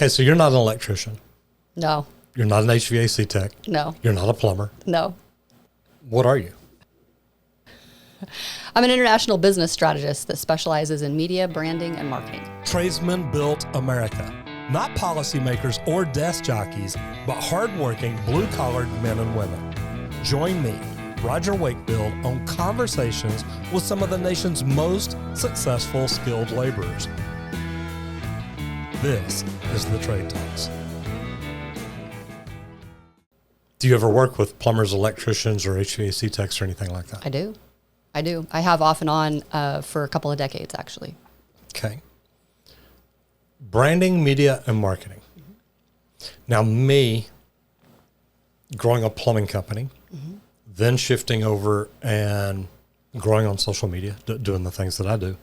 Okay, so you're not an electrician. No. You're not an HVAC tech. No. You're not a plumber. No. What are you? I'm an international business strategist that specializes in media, branding, and marketing. Tradesmen built America. Not policymakers or desk jockeys, but hardworking, blue-collared men and women. Join me, Roger Wakefield, on conversations with some of the nation's most successful skilled laborers. This is the Trade Talks. Do you ever work with plumbers, electricians, or HVAC techs or anything like that? I do. I have off and on for a couple of decades, actually. Okay. Branding, media, and marketing. Now, me, growing a plumbing company, then shifting over and growing on social media, doing the things that I do,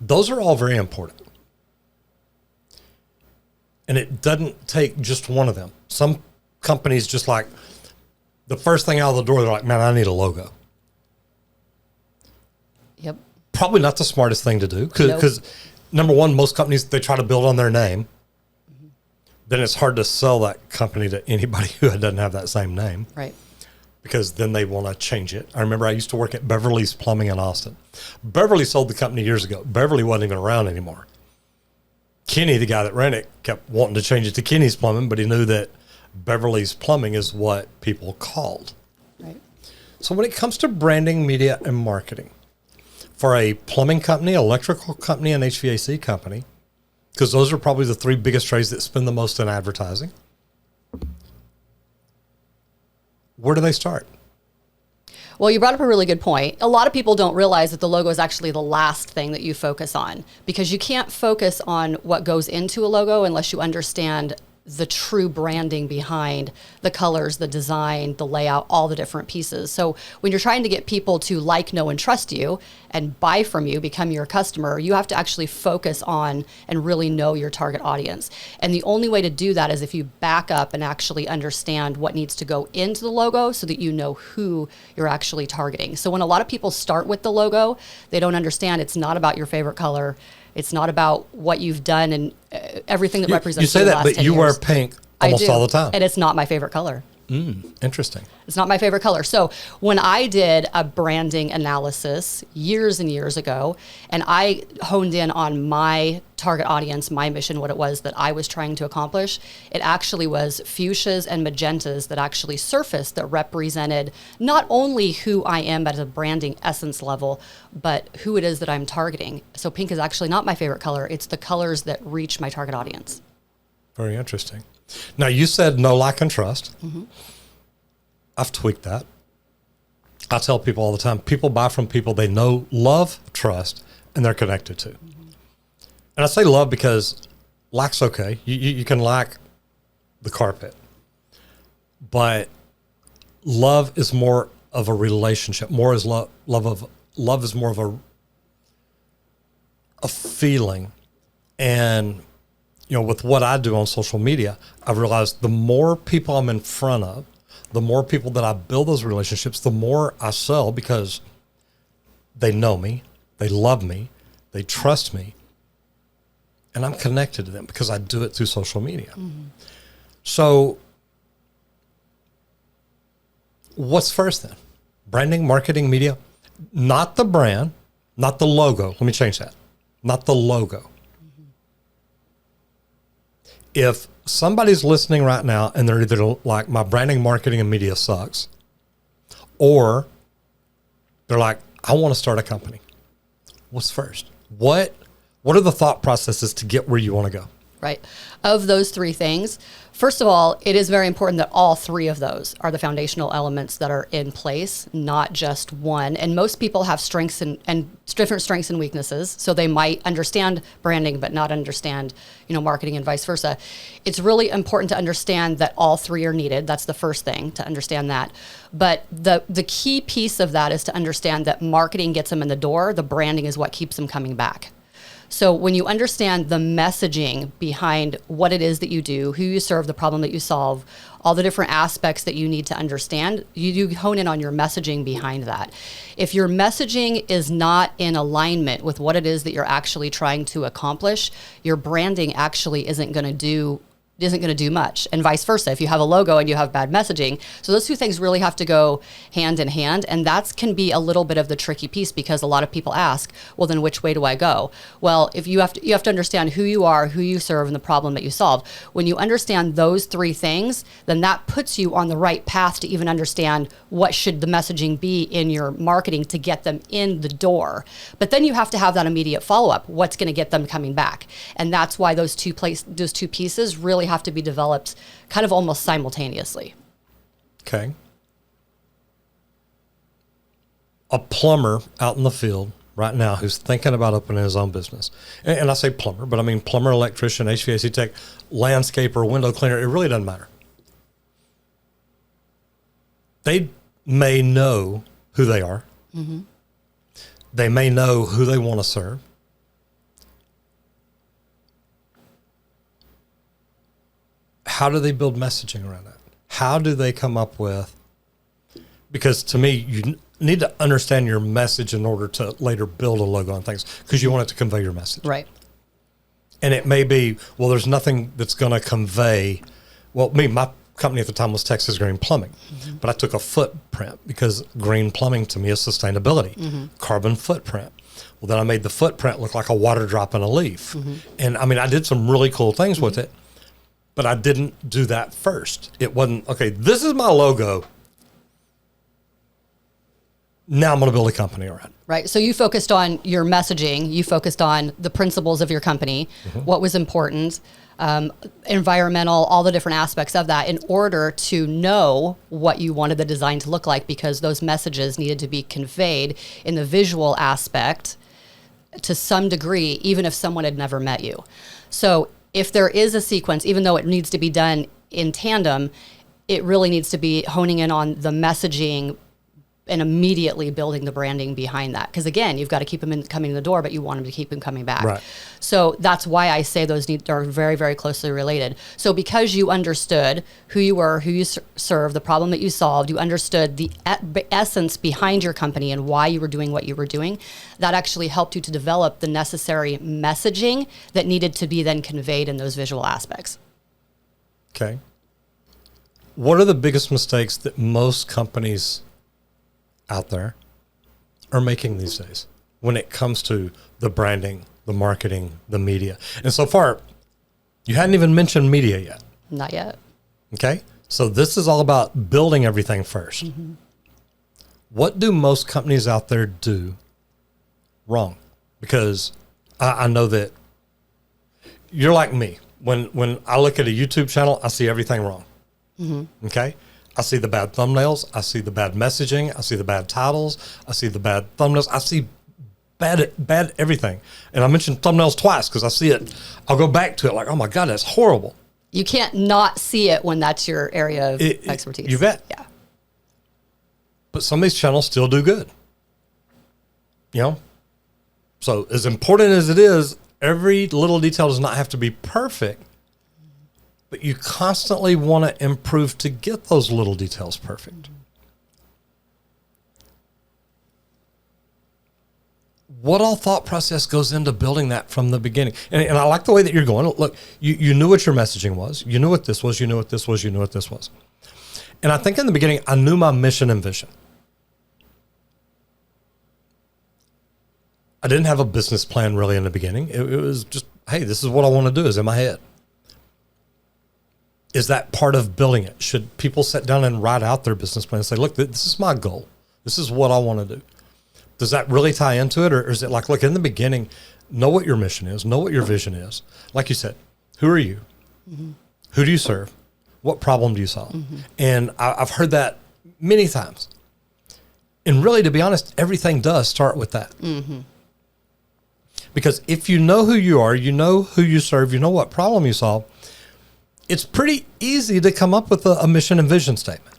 those are all very important. And it doesn't take just one of them. Some companies just like, the first thing out of the door, they're like, man, I need a logo. Yep. Probably not the smartest thing to do because number one, most companies, they try to build on their name. Then it's hard to sell that company to anybody who doesn't have that same name. Right. Because then they want to change it. I remember I used to work at Beverly's Plumbing in Austin. Beverly sold the company years ago. Beverly wasn't even around anymore. Kenny, the guy that ran it, kept wanting to change it to Kenny's Plumbing, but he knew that Beverly's Plumbing is what people called. Right. So when it comes to branding, media, and marketing, for a plumbing company, electrical company, and HVAC company, because those are probably the three biggest trades that spend the most in advertising, where do they start? Well, you brought up a really good point. A lot of people don't realize that the logo is actually the last thing that you focus on, because you can't focus on what goes into a logo unless you understand the true branding behind the colors, the design, the layout, all the different pieces. So when you're trying to get people to like, know, and trust you and buy from you, become your customer, you have to actually focus on and really know your target audience. And the only way to do that is if you back up and actually understand what needs to go into the logo so that you know who you're actually targeting. So when a lot of people start with the logo, they don't understand it's not about your favorite color. It's not about what you've done and everything that represents you say the that, last but 10 you years. wear pink almost all the time. And it's not my favorite color. Interesting. It's not my favorite color. So when I did a branding analysis years and years ago, and I honed in on my target audience, my mission, what it was that I was trying to accomplish, it actually was fuchsias and magentas that actually surfaced that represented not only who I am at a branding essence level, but who it is that I'm targeting. So pink is actually not my favorite color. It's the colors that reach my target audience. Very interesting. Now, you said know, like, and trust. I've tweaked that. I tell people all the time, people buy from people they know, love, trust, and they're connected to. And I say love because like's okay. You can like the carpet. But love is more of a relationship. Love is more of a feeling. And with what I do on social media, I've realized the more people I'm in front of, the more people that I build those relationships, the more I sell because they know me, they love me, they trust me, and I'm connected to them because I do it through social media. So what's first then? Branding, marketing, media? Not the brand, not the logo. Let me change that. Not the logo. If somebody's listening right now and they're either like, my branding, marketing, and media sucks, or they're like, I want to start a company, what's first? What are the thought processes to get where you want to go? Right. Of those three things, first of all, it is very important that all three of those are the foundational elements that are in place, not just one. And most people have strengths and different strengths and weaknesses. So they might understand branding, but not understand, marketing and vice versa. It's really important to understand that all three are needed. That's the first thing, to understand that. But the key piece of that is to understand that marketing gets them in the door. The branding is what keeps them coming back. So when you understand the messaging behind what it is that you do, who you serve, the problem that you solve, all the different aspects that you need to understand, you hone in on your messaging behind that. If your messaging is not in alignment with what it is that you're actually trying to accomplish, your branding actually isn't going to do much, and vice versa if you have a logo and you have bad messaging. So those two things really have to go hand in hand, and that can be a little bit of the tricky piece, because a lot of people ask, well, then which way do I go? Well, if you have to understand who you are, who you serve, and the problem that you solve. When you understand those three things, then that puts you on the right path to even understand what should the messaging be in your marketing to get them in the door. But then you have to have that immediate follow-up. What's going to get them coming back? And that's why those two pieces really have to be developed kind of almost simultaneously. Okay. A plumber out in the field right now who's thinking about opening his own business. And I say plumber, but I mean plumber, electrician, HVAC tech, landscaper, window cleaner. It really doesn't matter. They may know who they are. Mm-hmm. They may know who they want to serve. How do they build messaging around that? How do they come up with, because to me, you need to understand your message in order to later build a logo and things, because you want it to convey your message. Right. And it may be, well, there's nothing that's going to convey, my company at the time was Texas Green Plumbing, mm-hmm. but I took a footprint, because green plumbing to me is sustainability, mm-hmm. carbon footprint. Well, then I made the footprint look like a water drop in a leaf. Mm-hmm. And I mean, I did some really cool things mm-hmm. with it. But I didn't do that first. It wasn't, okay, this is my logo. Now I'm going to build a company around it. Right. So you focused on your messaging. You focused on the principles of your company, mm-hmm. what was important, environmental, all the different aspects of that, in order to know what you wanted the design to look like, because those messages needed to be conveyed in the visual aspect to some degree, even if someone had never met you. So if there is a sequence, even though it needs to be done in tandem, it really needs to be honing in on the messaging and immediately building the branding behind that. Because again, you've got to keep them coming in the door, but you want them to keep them coming back. Right. So that's why I say those are very, very closely related. So because you understood who you were, who you serve, the problem that you solved, you understood the essence behind your company and why you were doing what you were doing, that actually helped you to develop the necessary messaging that needed to be then conveyed in those visual aspects. Okay. What are the biggest mistakes that most companies out there are making these days when it comes to the branding, the marketing, the media? And so far, you hadn't even mentioned media yet. Not yet. Okay. So this is all about building everything first. Mm-hmm. What do most companies out there do wrong? Because I know that you're like me. When I look at a YouTube channel, I see everything wrong. Mm-hmm. Okay. I see the bad thumbnails. I see the bad messaging. I see the bad titles. I see the bad thumbnails. I see bad everything. And I mentioned thumbnails twice because I see it. I'll go back to it like, oh my God, that's horrible. You can't not see it when that's your area of expertise. You bet. Yeah. But some of these channels still do good. You know? So as important as it is, every little detail does not have to be perfect. But you constantly want to improve to get those little details perfect. What all thought process goes into building that from the beginning? And I like the way that you're going. Look, you knew what your messaging was. You knew what this was. You knew what this was. You knew what this was. And I think in the beginning, I knew my mission and vision. I didn't have a business plan really in the beginning. It was just, hey, this is what I want to do, is in my head. Is that part of building it? Should people sit down and write out their business plan and say, look, this is my goal. This is what I want to do. Does that really tie into it? Or is it like, look, in the beginning, know what your mission is, know what your vision is. Like you said, who are you? Mm-hmm. Who do you serve? What problem do you solve? Mm-hmm. And I've heard that many times. And really, to be honest, everything does start with that. Mm-hmm. Because if you know who you are, you know who you serve, you know what problem you solve, it's pretty easy to come up with a mission and vision statement.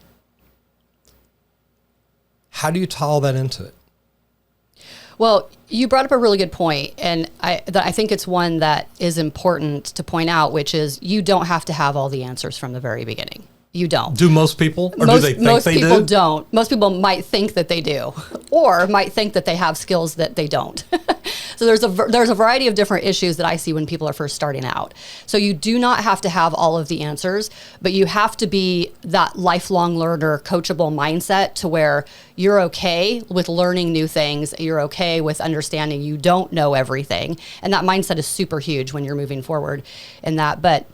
How do you tie all that into it? Well, You brought up a really good point, and I think it's one that is important to point out, which is you don't have to have all the answers from the very beginning. You don't. Do most people? Or do they think they do? Most people don't. Most people might think that they do, or might think that they have skills that they don't. So there's a variety of different issues that I see when people are first starting out. So you do not have to have all of the answers, but you have to be that lifelong learner, coachable mindset to where you're okay with learning new things. You're okay with understanding you don't know everything. And that mindset is super huge when you're moving forward in that. But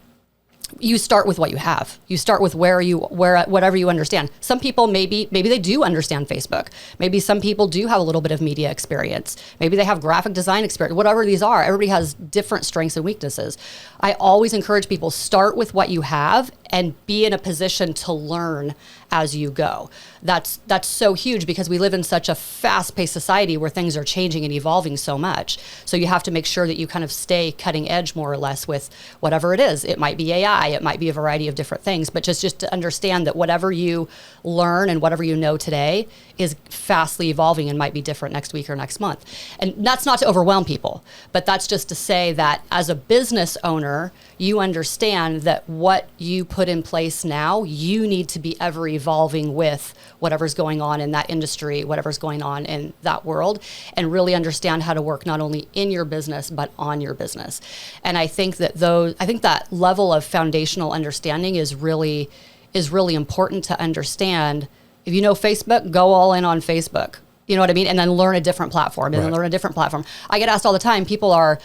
you start with what you have. You start with whatever you understand. Some people maybe they do understand Facebook. Maybe some people do have a little bit of media experience. Maybe they have graphic design experience. Whatever these are, everybody has different strengths and weaknesses. I always encourage people, start with what you have and be in a position to learn as you go. That's so huge because we live in such a fast-paced society where things are changing and evolving so much. So you have to make sure that you kind of stay cutting edge more or less with whatever it is. It might be AI, it might be a variety of different things, but just to understand that whatever you learn and whatever you know today is fastly evolving and might be different next week or next month. And that's not to overwhelm people, but that's just to say that as a business owner, you understand that what you put in place now, you need to be ever evolving with whatever's going on in that industry, whatever's going on in that world, and really understand how to work not only in your business, but on your business. And I think that level of foundational understanding is really important to understand. If you know Facebook, go all in on Facebook. You know what I mean? And then learn a different platform, and then learn a different platform. I get asked all the time, people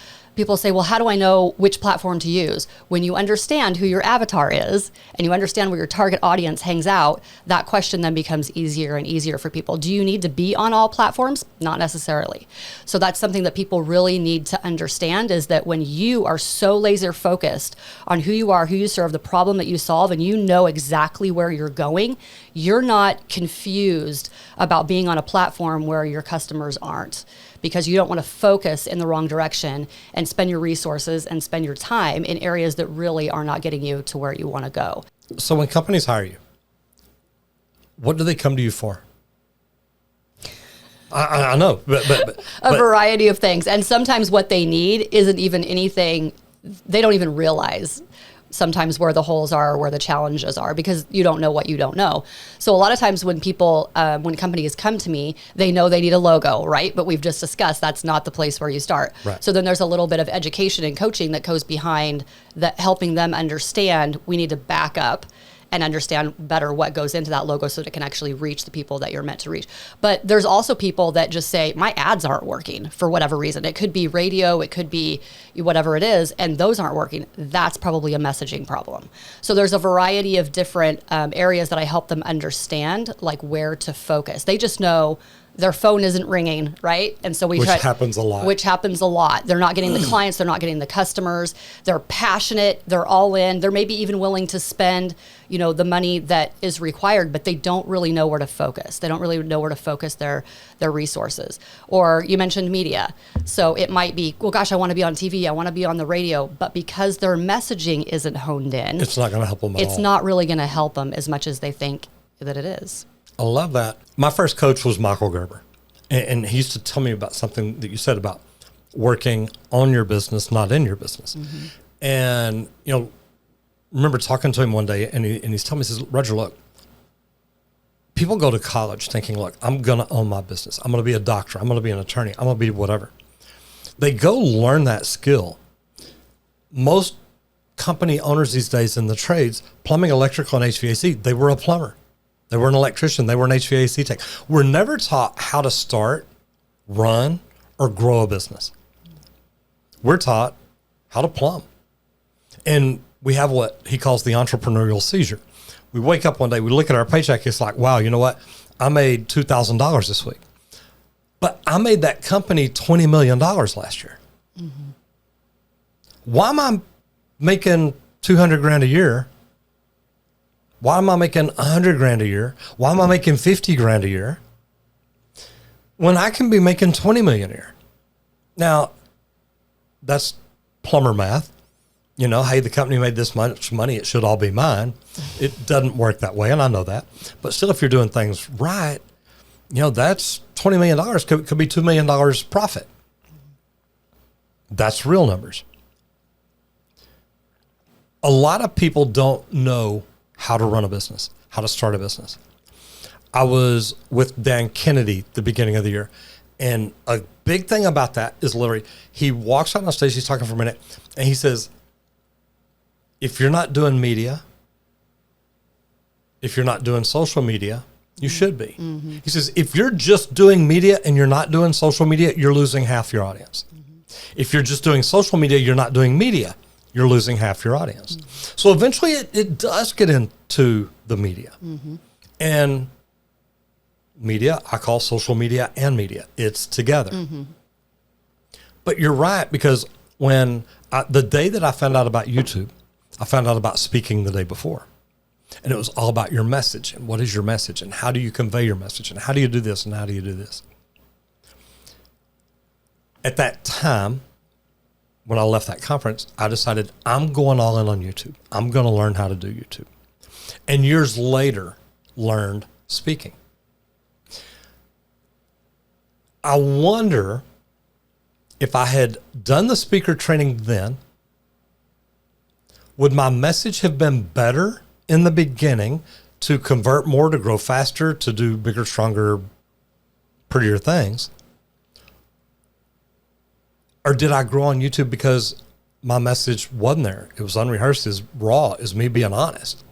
say, well, how do I know which platform to use? When you understand who your avatar is and you understand where your target audience hangs out, that question then becomes easier and easier for people. Do you need to be on all platforms? Not necessarily. So that's something that people really need to understand, is that when you are so laser focused on who you are, who you serve, the problem that you solve, and you know exactly where you're going, you're not confused about being on a platform where your customers aren't, because you don't want to focus in the wrong direction and spend your resources and spend your time in areas that really are not getting you to where you want to go. So when companies hire you, what do they come to you for? I know, but a variety of things. And sometimes what they need isn't even anything, they don't even realize sometimes where the holes are, where the challenges are, because you don't know what you don't know. So a lot of times when people, when companies come to me, they know they need a logo, right? But we've just discussed that's not the place where you start. Right. So then there's a little bit of education and coaching that goes behind that, helping them understand we need to back up and understand better what goes into that logo so that it can actually reach the people that you're meant to reach. But there's also people that just say, my ads aren't working for whatever reason. It could be radio, it could be whatever it is, and those aren't working. That's probably a messaging problem. So there's a variety of different areas that I help them understand, like where to focus. They just know their phone isn't ringing, right? And so which happens a lot. They're not getting the clients, they're not getting the customers. They're passionate, they're all in. They're maybe even willing to spend, the money that is required, but they don't really know where to focus. They don't really know where to focus their resources. Or you mentioned media. So it might be, well, gosh, I want to be on TV, I want to be on the radio, but because their messaging isn't honed in, it's not going to help them at all. It's not really going to help them as much as they think that it is. I love that. My first coach was Michael Gerber, and he used to tell me about something that you said about working on your business, not in your business. Mm-hmm. And, remember talking to him one day, and he's telling me, he says, Roger, look, people go to college thinking, look, I'm going to own my business. I'm going to be a doctor. I'm going to be an attorney. I'm going to be whatever. They go learn that skill. Most company owners these days in the trades, plumbing, electrical, and HVAC, they were a plumber. They were an electrician. They were an HVAC tech. We're never taught how to start, run, or grow a business. We're taught how to plumb. And we have what he calls the entrepreneurial seizure. We wake up one day, we look at our paycheck, it's like, wow, you know what? I made $2,000 this week. But I made that company $20 million last year. Mm-hmm. Why am I making $200,000 a year? Why am I making $100,000 a year? Why am I making $50,000 a year when I can be making $20 million a year? Now, that's plumber math. Hey, the company made this much money, it should all be mine. It doesn't work that way, and I know that. But still, if you're doing things right, that's $20 million could be $2 million profit. That's real numbers. A lot of people don't know how to run a business, how to start a business. I was with Dan Kennedy at the beginning of the year, and a big thing about that is literally, he walks out on stage, he's talking for a minute, and he says, if you're not doing media, if you're not doing social media, you should be. Mm-hmm. He says, if you're just doing media and you're not doing social media, you're losing half your audience. Mm-hmm. If you're just doing social media, you're not doing media, you're losing half your audience. Mm-hmm. So eventually it does get into the media. Mm-hmm. And media, I call social media and media. It's together. Mm-hmm. But you're right, because the day that I found out about YouTube, I found out about speaking the day before. And it was all about your message, and what is your message, and how do you convey your message, and how do you do this, and how do you do this. At that time, when I left that conference, I decided I'm going all in on YouTube. I'm going to learn how to do YouTube. And years later, learned speaking. I wonder if I had done the speaker training then, would my message have been better in the beginning to convert more, to grow faster, to do bigger, stronger, prettier things? Or did I grow on YouTube because my message wasn't there? It was unrehearsed, is raw, is me being honest.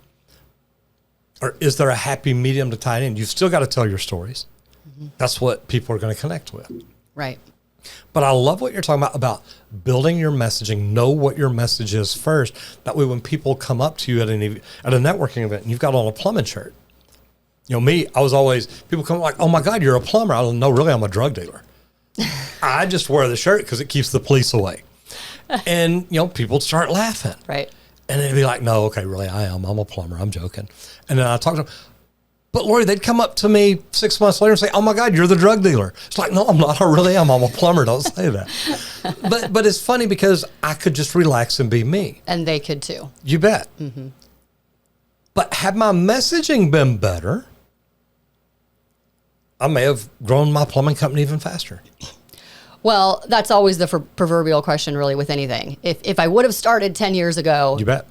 Or is there a happy medium to tie it in? You've still got to tell your stories. Mm-hmm. That's what people are going to connect with. Right. But I love what you're talking about building your messaging. Know what your message is first. That way when people come up to you at a networking event and you've got on a plumbing shirt. You know, me, I was always, people come like, oh my God, you're a plumber. I don't know, really, I'm a drug dealer. I just wear the shirt because it keeps the police away. And, you know, people start laughing. Right. And they'd be like, no, okay, really, I'm a plumber. I'm joking. And then I talk to them. But Lori, they'd come up to me 6 months later and say, oh my God, you're the drug dealer. It's like, no, I'm not. I really am. I'm a plumber. Don't say that. But it's funny because I could just relax and be me. And they could too. You bet. Mm-hmm. But had my messaging been better, I may have grown my plumbing company even faster. Well, that's always the proverbial question, really, with anything. If I would have started 10 years ago, you bet.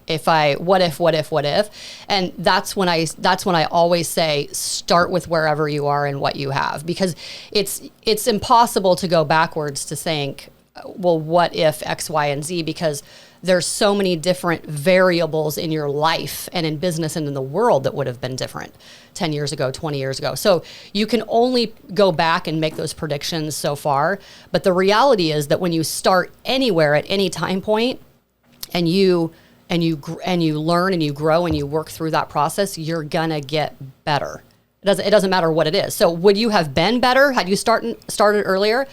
What if? And that's when I always say, start with wherever you are and what you have, because it's impossible to go backwards to think, well, what if X, Y, and Z, because there's so many different variables in your life and in business and in the world that would have been different 10 years ago, 20 years ago. So you can only go back and make those predictions so far. But the reality is that when you start anywhere at any time point and you learn and you grow and you work through that process, you're gonna get better. It doesn't matter what it is. So would you have been better had you started earlier?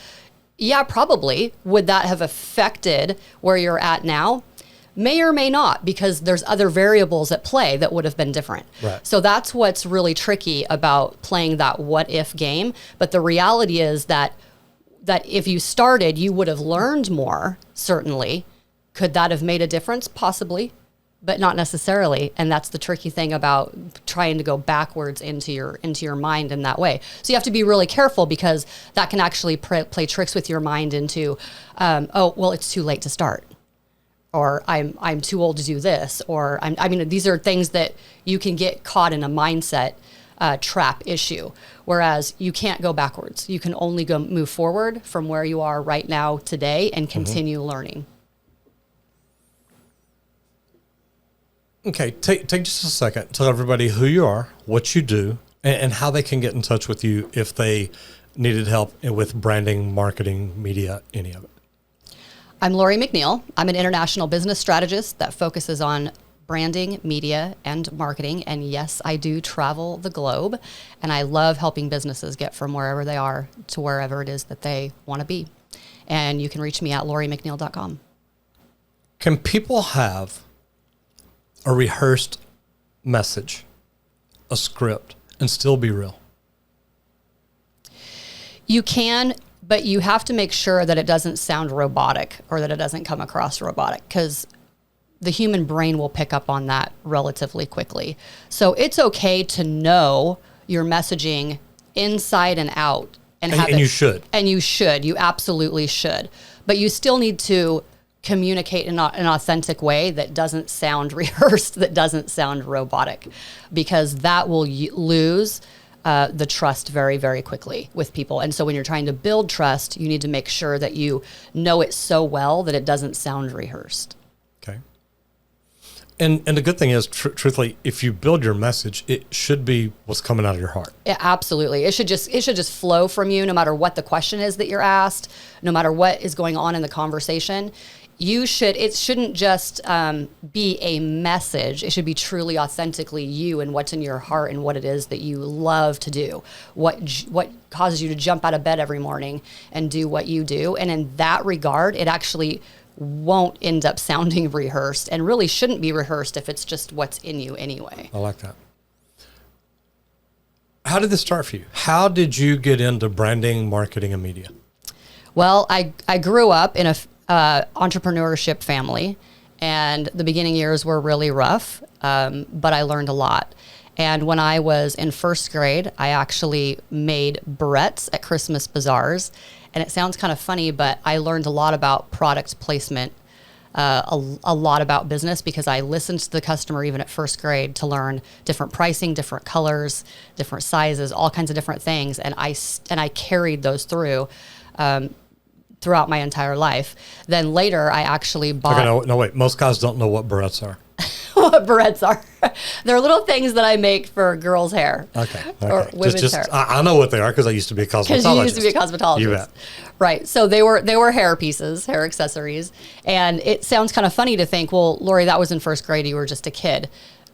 Yeah, probably. Would that have affected where you're at now? May or may not, because there's other variables at play that would have been different. Right. So that's what's really tricky about playing that what if game. But the reality is that if you started, you would have learned more, certainly. Could that have made a difference? Possibly, but not necessarily. And that's the tricky thing about trying to go backwards into your mind in that way. So you have to be really careful, because that can actually play tricks with your mind into, oh, well, it's too late to start. Or I'm too old to do this, or I mean, these are things that you can get caught in a mindset trap issue. Whereas you can't go backwards. You can only move forward from where you are right now today and continue learning. Okay, take just a second. Tell everybody who you are, what you do, and how they can get in touch with you if they needed help with branding, marketing, media, any of it. I'm Lori McNeil. I'm an international business strategist that focuses on branding, media, and marketing. And yes, I do travel the globe, and I love helping businesses get from wherever they are to wherever it is that they want to be. And you can reach me at lorimcneil.com. Can people have a rehearsed message, a script, and still be real? You can, but you have to make sure that it doesn't sound robotic or that it doesn't come across robotic, because the human brain will pick up on that relatively quickly. So it's okay to know your messaging inside and out. And you should. And you should. You absolutely should. but you still need to communicate in an authentic way that doesn't sound rehearsed, that doesn't sound robotic, because that will lose the trust very, very quickly with people. And so when you're trying to build trust, you need to make sure that you know it so well that it doesn't sound rehearsed. Okay. And the good thing is, truthfully, if you build your message, it should be what's coming out of your heart. Yeah, absolutely. It should just flow from you, no matter what the question is that you're asked, no matter what is going on in the conversation. It shouldn't just be a message. It should be truly authentically you and what's in your heart and what it is that you love to do. What causes you to jump out of bed every morning and do what you do. And in that regard, it actually won't end up sounding rehearsed, and really shouldn't be rehearsed if it's just what's in you anyway. I like that. How did this start for you? How did you get into branding, marketing, and media? Well, I grew up in a entrepreneurship family, and the beginning years were really rough, but I learned a lot. And when I was in first grade, I actually made barrettes at Christmas bazaars. And it sounds kind of funny, but I learned a lot about product placement, a lot about business, because I listened to the customer even at first grade to learn different pricing, different colors, different sizes, all kinds of different things. And I carried those through throughout my entire life. Then later, I actually bought... Okay, no, wait. Most guys don't know what barrettes are. What barrettes are. They're little things that I make for girls' hair. Okay. Or women's hair. I know what they are because I used to be a cosmetologist. Because you used to be a cosmetologist. You bet. Right. So they were hair pieces, hair accessories. And it sounds kind of funny to think, well, Lori, that was in first grade. You were just a kid.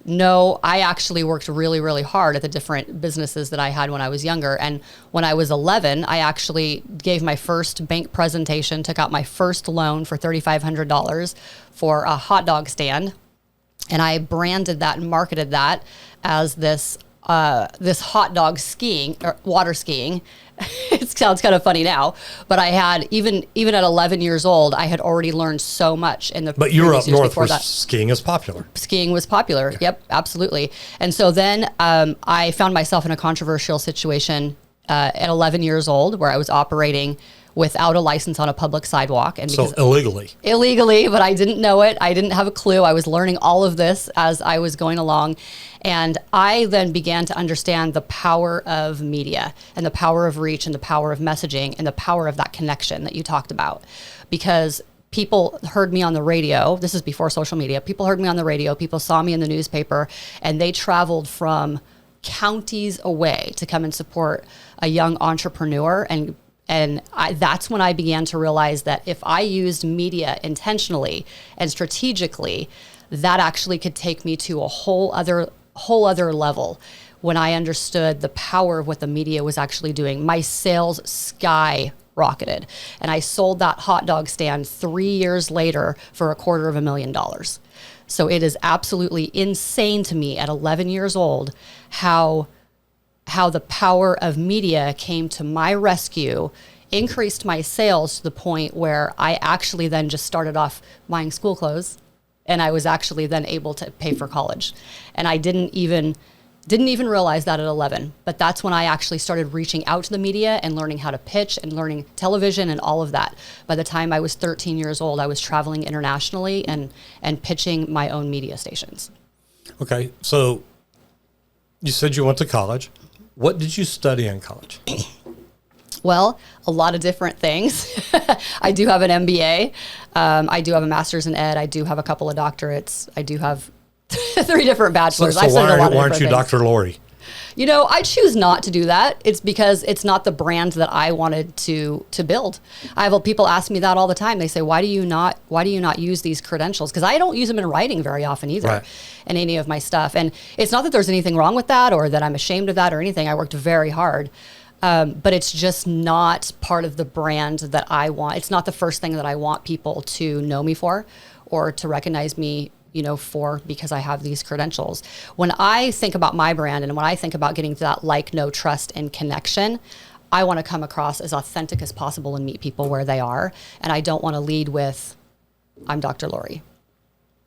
No, I actually worked really, really hard at the different businesses that I had when I was younger. And when I was 11, I actually gave my first bank presentation, took out my first loan for $3,500 for a hot dog stand. And I branded that and marketed that as this hot dog skiing or water skiing. It sounds kind of funny now, but I had even at 11 years old, I had already learned so much in the. But you were up north where skiing is popular. Skiing was popular. Yeah. Yep, absolutely. And so then I found myself in a controversial situation at 11 years old, where I was operating without a license on a public sidewalk. And so illegally, but I didn't know it. I didn't have a clue. I was learning all of this as I was going along. And I then began to understand the power of media and the power of reach and the power of messaging and the power of that connection that you talked about. Because people heard me on the radio. This is before social media. People heard me on the radio. People saw me in the newspaper, and they traveled from counties away to come and support a young entrepreneur. And that's when I began to realize that if I used media intentionally and strategically, that actually could take me to a whole other level. When I understood the power of what the media was actually doing, my sales skyrocketed. And I sold that hot dog stand 3 years later for $250,000. So it is absolutely insane to me at 11 years old how the power of media came to my rescue, increased my sales to the point where I actually then just started off buying school clothes, and I was actually then able to pay for college. And I didn't even realize that at 11, but that's when I actually started reaching out to the media and learning how to pitch and learning television and all of that. By the time I was 13 years old, I was traveling internationally and pitching my own media stations. Okay, so you said you went to college. What did you study in college? Well, a lot of different things. I do have an MBA. I do have a master's in ed. I do have a couple of doctorates. I do have 3 different bachelors. So why aren't you Dr. Lori? You know, I choose not to do that. It's because it's not the brand that I wanted to build. I have people ask me that all the time. They say, why do you not use these credentials? Because I don't use them in writing very often either, right, in any of my stuff. And it's not that there's anything wrong with that or that I'm ashamed of that or anything. I worked very hard. But it's just not part of the brand that I want. It's not the first thing that I want people to know me for or to recognize me, for, because I have these credentials. When I think about my brand and when I think about getting to that like, know, trust, and connection, I want to come across as authentic as possible and meet people where they are. And I don't want to lead with, I'm Dr. Lori.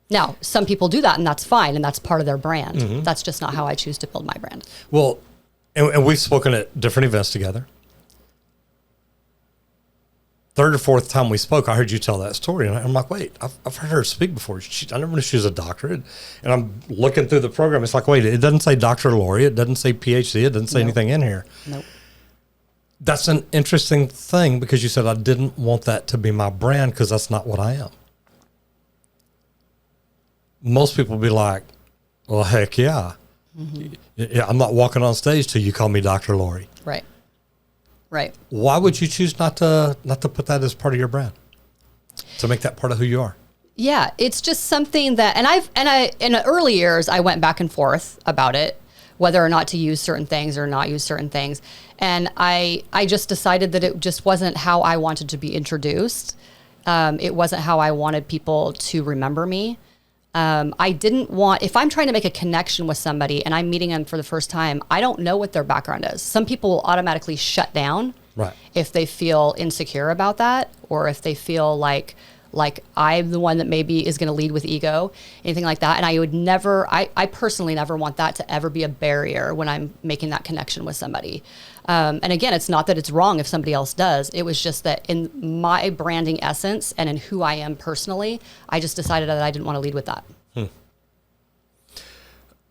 Now, some people do that, and that's fine, and that's part of their brand. Mm-hmm. That's just not how I choose to build my brand. Well, and we've spoken at different events together. third or fourth time we spoke, I heard you tell that story. And I'm like, wait, I've heard her speak before. I never knew she was a doctorate. And I'm looking through the program. It's like, wait, it doesn't say Dr. Lori. It doesn't say PhD. It doesn't say anything in here. Nope. That's an interesting thing because you said I didn't want that to be my brand because that's not what I am. Most people be like, well, heck yeah. Yeah, I'm not walking on stage till you call me Dr. Lori. Right. Right. Why would you choose not to put that as part of your brand? To make that part of who you are? Yeah, it's just something that, and I in the early years, I went back and forth about it, whether or not to use certain things or not use certain things. And I just decided that it just wasn't how I wanted to be introduced. It wasn't how I wanted people to remember me. I didn't want, if I'm trying to make a connection with somebody and I'm meeting them for the first time, I don't know what their background is. Some people will automatically shut down if they feel insecure about that, or if they feel like I'm the one that maybe is going to lead with ego, anything like that. And I would never, I personally never want that to ever be a barrier when I'm making that connection with somebody. And again, it's not that it's wrong if somebody else does. It was just that in my branding essence and in who I am personally, I just decided that I didn't want to lead with that.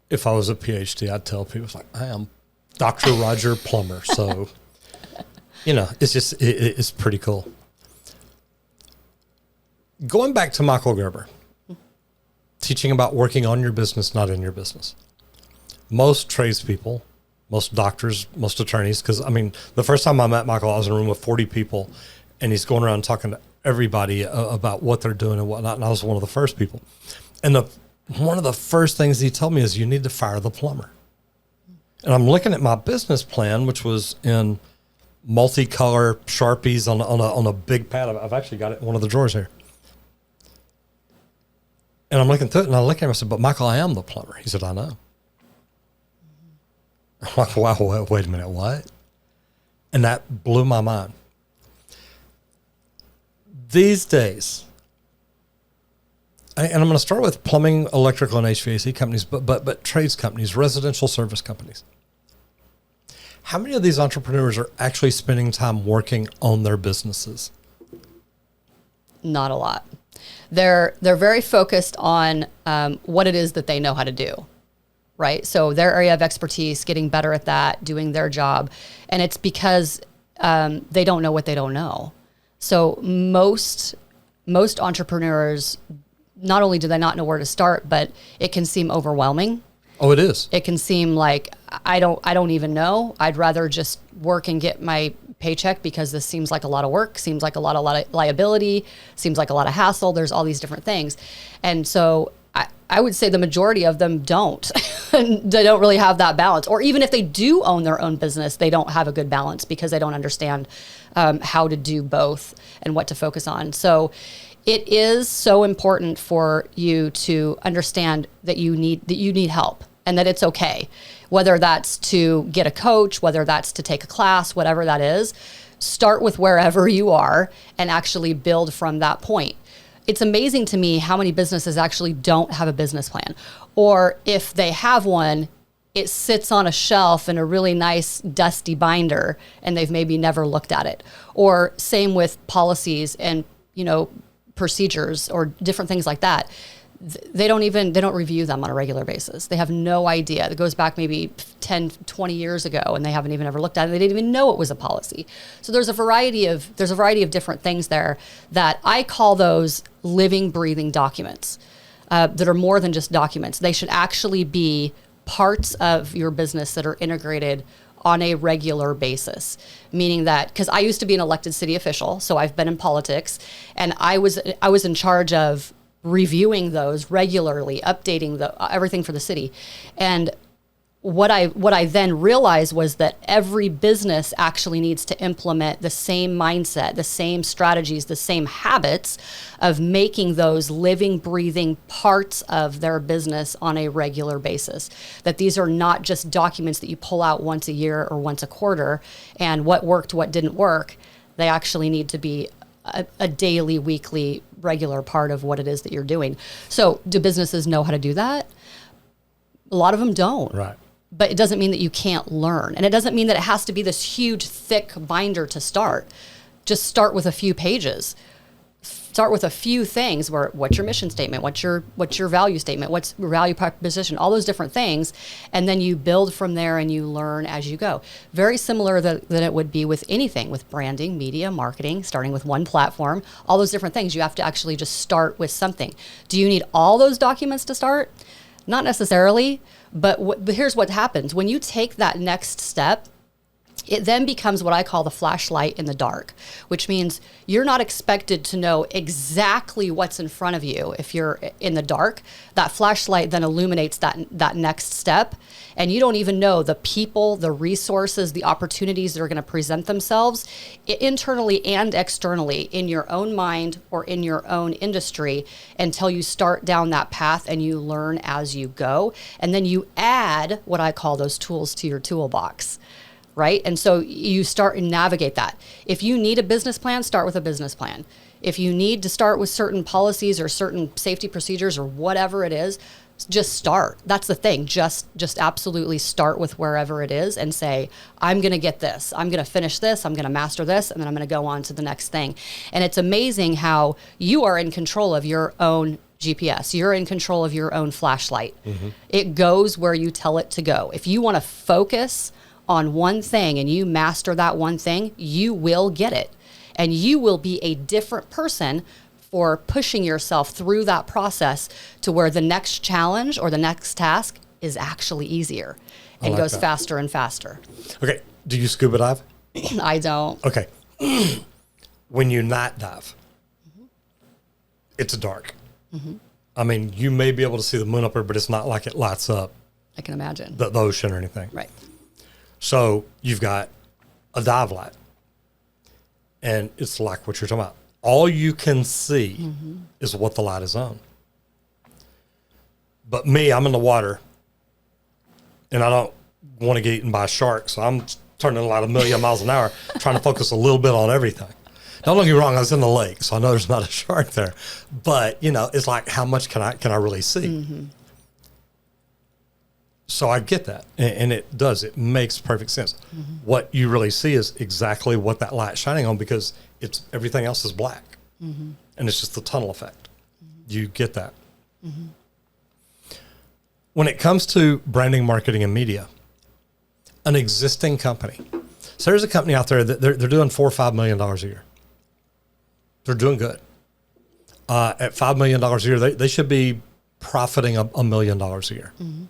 If I was a PhD, I'd tell people, it's like, I am Dr. Roger Plummer. So, it's just, it's pretty cool. Going back to Michael Gerber, teaching about working on your business, not in your business. Most tradespeople, most doctors, most attorneys, because, the first time I met Michael, I was in a room with 40 people, and he's going around talking to everybody about what they're doing and whatnot, and I was one of the first people. And one of the first things he told me is, you need to fire the plumber. And I'm looking at my business plan, which was in multicolor Sharpies on a big pad. I've actually got it in one of the drawers here. And I'm looking through it, and I look at him and I said, but Michael, I am the plumber. He said, I know. I'm like, wow, wait a minute, what? And that blew my mind. These days, and I'm going to start with plumbing, electrical, and HVAC companies, but trades companies, residential service companies. How many of these entrepreneurs are actually spending time working on their businesses? Not a lot. They're very focused on what it is that they know how to do, right? So their area of expertise, getting better at that, doing their job. And it's because they don't know what they don't know. So most entrepreneurs, not only do they not know where to start, but it can seem overwhelming. Oh, it is. It can seem like I don't even know. I'd rather just work and get my paycheck because this seems like a lot of work, seems like a lot of liability, seems like a lot of hassle. There's all these different things. And so I would say the majority of them don't. They don't really have that balance. Or even if they do own their own business, they don't have a good balance because they don't understand how to do both and what to focus on. So it is so important for you to understand that you need help and that it's okay. Whether that's to get a coach, whether that's to take a class, whatever that is, start with wherever you are and actually build from that point. It's amazing to me how many businesses actually don't have a business plan. Or if they have one, it sits on a shelf in a really nice dusty binder and they've maybe never looked at it. Or same with policies and, procedures or different things like that. They don't review them on a regular basis. They have no idea. It goes back maybe 10, 20 years ago and they haven't even ever looked at it. They didn't even know it was a policy. So there's a variety of different things there that I call those living, breathing documents that are more than just documents. They should actually be parts of your business that are integrated on a regular basis, meaning that, because I used to be an elected city official, so I've been in politics, and I was in charge of reviewing those regularly, updating everything for the city. And what I then realized was that every business actually needs to implement the same mindset, the same strategies, the same habits of making those living, breathing parts of their business on a regular basis. That these are not just documents that you pull out once a year or once a quarter and what worked, what didn't work. They actually need to be a daily, weekly, regular part of what it is that you're doing. So do businesses know how to do that? A lot of them don't. Right. But it doesn't mean that you can't learn. And it doesn't mean that it has to be this huge, thick binder to start. just start with a few pages. Start with a few things where what's your mission statement, what's your value statement, what's your value proposition, all those different things. And then you build from there and you learn as you go. Very similar than it would be with anything, with branding, media, marketing, starting with one platform, all those different things. You have to actually just start with something. Do you need all those documents to start? Not necessarily, but here's what happens. When you take that next step, it then becomes what I call the flashlight in the dark, which means you're not expected to know exactly what's in front of you if you're in the dark. That flashlight then illuminates that next step, and you don't even know the people, the resources, the opportunities that are going to present themselves internally and externally in your own mind or in your own industry until you start down that path and you learn as you go. And then you add what I call those tools to your toolbox. Right? And so you start and navigate that. If you need a business plan, start with a business plan. If you need to start with certain policies or certain safety procedures or whatever it is, just start. That's the thing. Just absolutely start with wherever it is and say, I'm going to get this. I'm going to finish this. I'm going to master this. And then I'm going to go on to the next thing. And it's amazing how you are in control of your own GPS. You're in control of your own flashlight. Mm-hmm. It goes where you tell it to go. If you want to focus on one thing and you master that one thing, you will get it. And you will be a different person for pushing yourself through that process to where the next challenge or the next task is actually easier and goes faster and faster. Okay. Do you scuba dive? I don't. Okay. When you night dive, it's dark. Mm-hmm. I mean, you may be able to see the moon up there, but it's not like it lights up. I can imagine. The ocean or anything. Right. So you've got a dive light, and it's like what you're talking about. All you can see is what the light is on. But me, I'm in the water, and I don't want to get eaten by a shark, so I'm turning the light a million miles an hour, trying to focus a little bit on everything. Don't get me wrong, I was in the lake, so I know there's not a shark there. But, it's like, how much can I really see? Mm-hmm. So I get that, and it does. It makes perfect sense. Mm-hmm. What you really see is exactly what that light's shining on because everything else is black, and it's just the tunnel effect. Mm-hmm. You get that. Mm-hmm. When it comes to branding, marketing, and media, an existing company. So there's a company out there that they're doing $4 or $5 million a year. They're doing good. At $5 million a year, they should be profiting $1 million a year. Mm-hmm.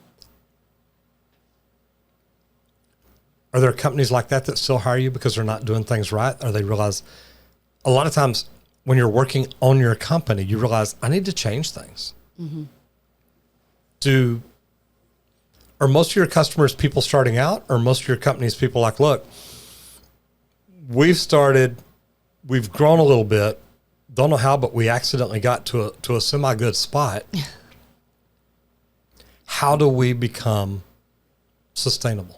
Are there companies like that still hire you because they're not doing things right? Or they realize a lot of times when you're working on your company, you realize I need to change things. Mm-hmm. Are most of your customers people starting out, or most of your companies people like, look, we've grown a little bit, don't know how, but we accidentally got to a semi-good spot. How do we become sustainable?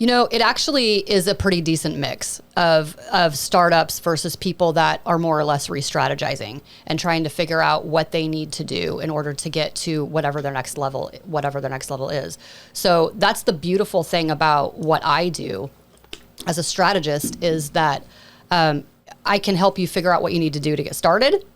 It actually is a pretty decent mix of startups versus people that are more or less re-strategizing and trying to figure out what they need to do in order to get to whatever their next level is. So that's the beautiful thing about what I do as a strategist is that I can help you figure out what you need to do to get started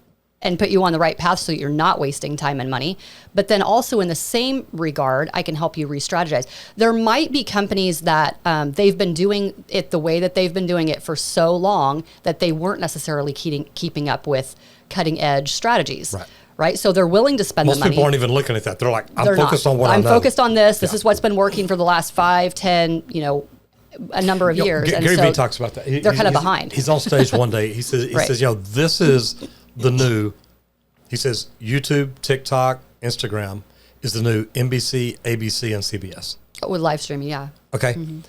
and put you on the right path so that you're not wasting time and money. But then also in the same regard, I can help you re-strategize. There might be companies that they've been doing it the way that they've been doing it for so long that they weren't necessarily keeping up with cutting edge strategies. Right? So they're willing to spend the money. Most people aren't even looking at that. They're like, I'm focused on what I know. I'm focused on this. This is what's been working for the last 5, 10, a number of years. Gary Vee talks about that. They're kind of behind. He's on stage one day. He says, this is the new, he says, YouTube, TikTok, Instagram is the new NBC, ABC, and CBS. With live streaming, yeah. Okay. Mm-hmm.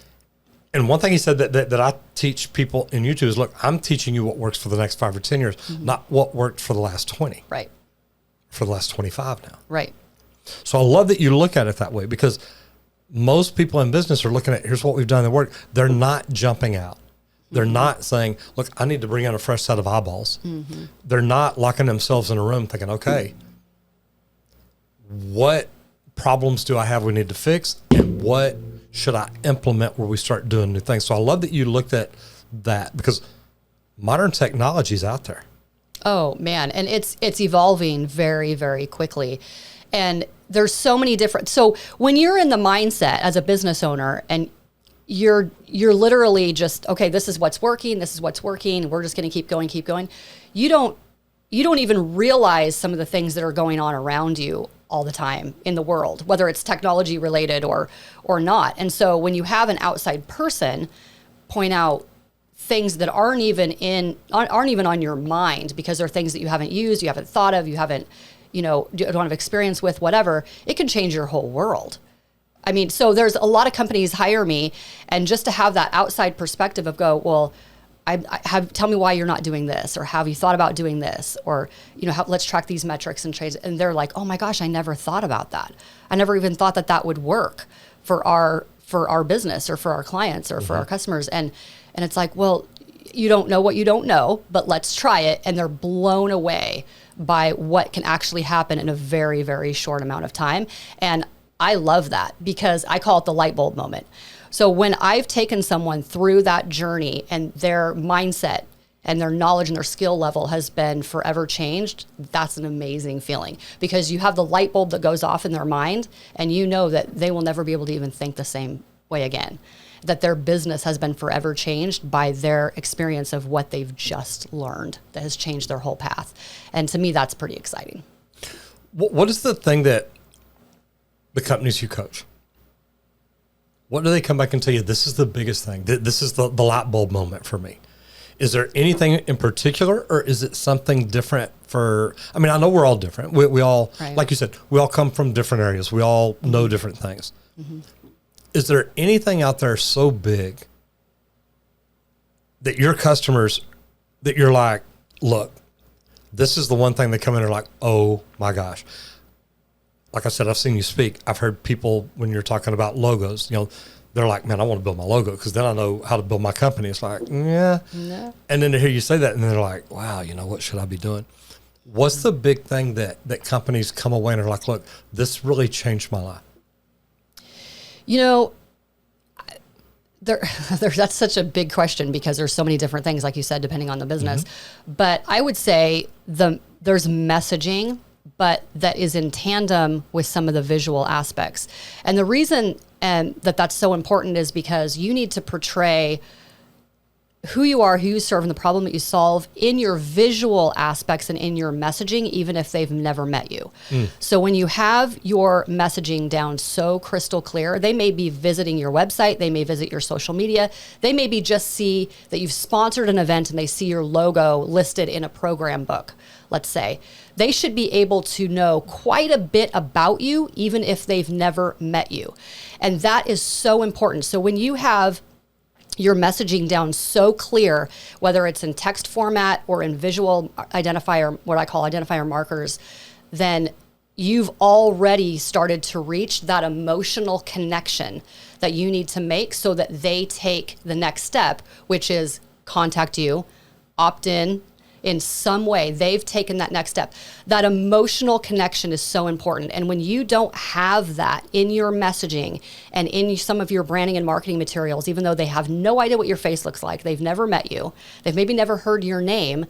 And one thing he said that I teach people in YouTube is, look, I'm teaching you what works for the next 5 or 10 years, not what worked for the last 20. Right. For the last 25 now. Right. So I love that you look at it that way because most people in business are looking at, here's what we've done that work. They're not jumping out. They're not saying, look, I need to bring in a fresh set of eyeballs. Mm-hmm. They're not locking themselves in a room thinking, okay, what problems do I have we need to fix? And what should I implement where we start doing new things? So I love that you looked at that because modern technology's out there. Oh man, and it's evolving very, very quickly. And there's so many different, so when you're in the mindset as a business owner and you're literally just, okay, this is what's working, we're just going to keep going. You don't even realize some of the things that are going on around you all the time in the world, whether it's technology related or not. And so when you have an outside person point out things that aren't even on your mind because they're things that you haven't used, you haven't thought of, you haven't, don't have experience with, whatever, it can change your whole world. I mean, so there's a lot of companies hire me, and just to have that outside perspective of go, well, tell me why you're not doing this, or have you thought about doing this, or let's track these metrics and trades. And they're like, oh my gosh, I never thought about that. I never even thought that would work for our business or for our clients or for our customers. And it's like, well, you don't know what you don't know, but let's try it. And they're blown away by what can actually happen in a very, very short amount of time. And I love that because I call it the light bulb moment. So when I've taken someone through that journey and their mindset and their knowledge and their skill level has been forever changed, that's an amazing feeling because you have the light bulb that goes off in their mind and you know that they will never be able to even think the same way again, that their business has been forever changed by their experience of what they've just learned that has changed their whole path. And to me, that's pretty exciting. What is the thing that the companies you coach, what do they come back and tell you? This is the biggest thing. This is the light bulb moment for me. Is there anything in particular, or is it something different for, I mean, I know we're all different. We all, right, like you said, we all come from different areas. We all know different things. Mm-hmm. Is there anything out there so big that your customers, that you're like, look, this is the one thing they come in and are like, oh my gosh. Like I said, I've seen you speak. I've heard people, when you're talking about logos, they're like, man, I want to build my logo because then I know how to build my company. It's like, yeah. No. And then to hear you say that, and then they're like, wow, what should I be doing? What's the big thing that companies come away and are like, look, this really changed my life? That's such a big question because there's so many different things, like you said, depending on the business. Mm-hmm. But I would say there's messaging, but that is in tandem with some of the visual aspects. And the reason that's so important is because you need to portray who you are, who you serve, and the problem that you solve in your visual aspects and in your messaging, even if they've never met you. So when you have your messaging down so crystal clear, they may be visiting your website, they may visit your social media, they maybe just see that you've sponsored an event and they see your logo listed in a program book, let's say. They should be able to know quite a bit about you, even if they've never met you. And that is so important. So when you have your messaging down so clear, whether it's in text format or in visual identifier, what I call identifier markers, then you've already started to reach that emotional connection that you need to make so that they take the next step, which is contact you, opt in some way. They've taken that next step. That emotional connection is so important. And when you don't have that in your messaging and in some of your branding and marketing materials, even though they have no idea what your face looks like, they've never met you, they've maybe never heard your name,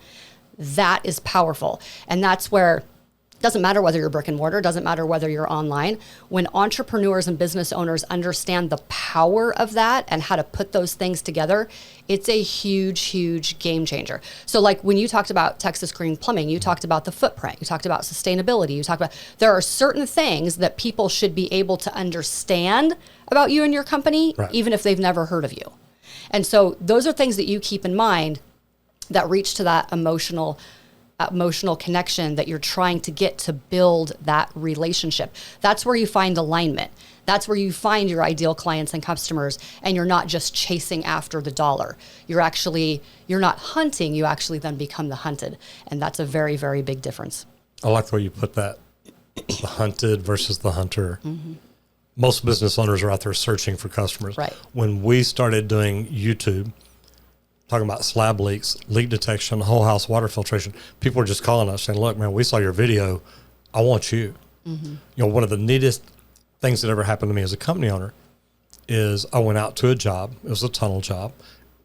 that is powerful. And that's where it doesn't matter whether you're brick and mortar, doesn't matter whether you're online. When entrepreneurs and business owners understand the power of that and how to put those things together, it's a huge, huge game changer. So like when you talked about Texas Green Plumbing, you talked about the footprint, you talked about sustainability, you talked about, there are certain things that people should be able to understand about you and your company, right, even if they've never heard of you. And so those are things that you keep in mind that reach to that emotional connection that you're trying to get to build that relationship. That's where you find alignment. That's where you find your ideal clients and customers, and you're not just chasing after the dollar. You're not hunting, you actually then become the hunted. And that's a very, very big difference. I like the way you put that, the hunted versus the hunter. Mm-hmm. Most business owners are out there searching for customers. Right. When we started doing YouTube, talking about slab leaks, leak detection, whole house water filtration, people were just calling us saying, look, man, we saw your video. I want you. Mm-hmm. One of the neatest things that ever happened to me as a company owner is I went out to a job. It was a tunnel job.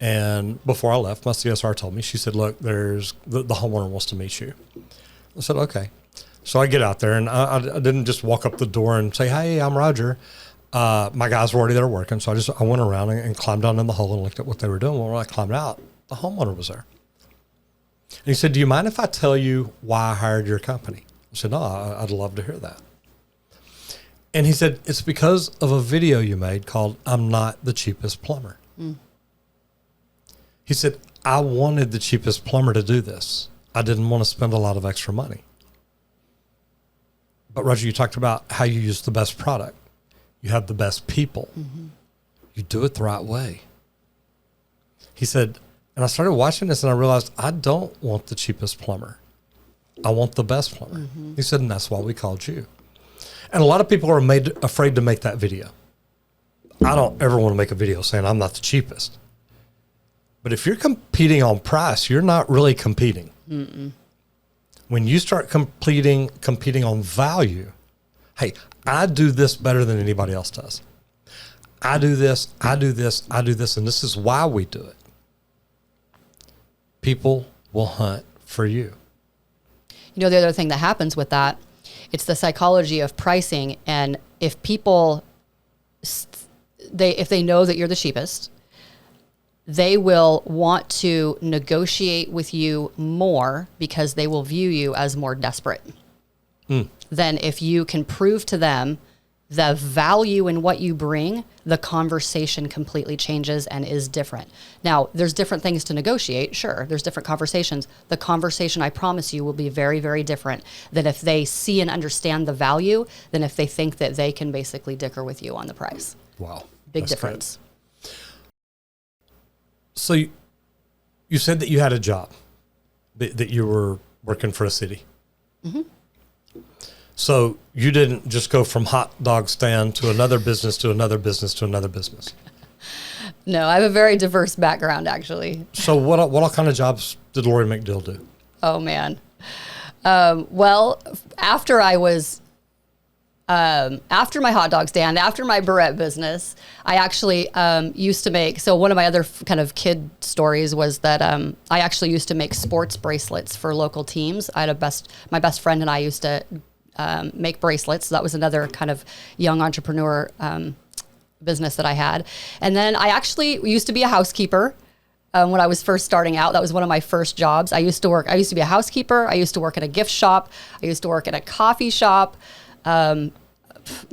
And before I left, my CSR told me, she said, look, there's the homeowner wants to meet you. I said, okay. So I get out there, and I didn't just walk up the door and say, hey, I'm Roger. My guys were already there working. So I went around and climbed down in the hole and looked at what they were doing. Well, when I climbed out, the homeowner was there. And he said, do you mind if I tell you why I hired your company? I said, no, I'd love to hear that. And he said, it's because of a video you made called I'm Not the Cheapest Plumber. Mm. He said, I wanted the cheapest plumber to do this. I didn't want to spend a lot of extra money. But Roger, you talked about how you use the best product. You have the best people. Mm-hmm. You do it the right way. He said, and I started watching this and I realized I don't want the cheapest plumber. I want the best plumber. Mm-hmm. He said, and that's why we called you. And a lot of people are afraid to make that video. I don't ever want to make a video saying I'm not the cheapest. But if you're competing on price, you're not really competing. Mm-mm. When you start competing on value, hey, I do this better than anybody else does. I do this, I do this, I do this, and this is why we do it. People will hunt for you. You know, the other thing that happens with that, it's the psychology of pricing. And if people, if they know that you're the cheapest, they will want to negotiate with you more because they will view you as more desperate than if you can prove to them the value in what you bring. The conversation completely changes and is different. Now, there's different things to negotiate. Sure, there's different conversations. The conversation, I promise you, will be very, very different than if they see and understand the value than if they think that they can basically dicker with you on the price. Wow. Big difference. Good. So you said that you had a job, that you were working for a city. Mm-hmm. So you didn't just go from hot dog stand to another business to another business to another business. No, I have a very diverse background, actually. So what all kind of jobs did Lori McNeil do? Oh, man. Well, after I was... after my hot dog stand, after my barrette business, I actually used to make, so one of my other kind of kid stories was that I actually used to make sports bracelets for local teams. I had my best friend and I used to make bracelets. So that was another kind of young entrepreneur business that I had. And then I actually used to be a housekeeper. When I was first starting out, that was one of my first jobs. I used to be a housekeeper. I used to work at a gift shop. I used to work at a coffee shop. Man,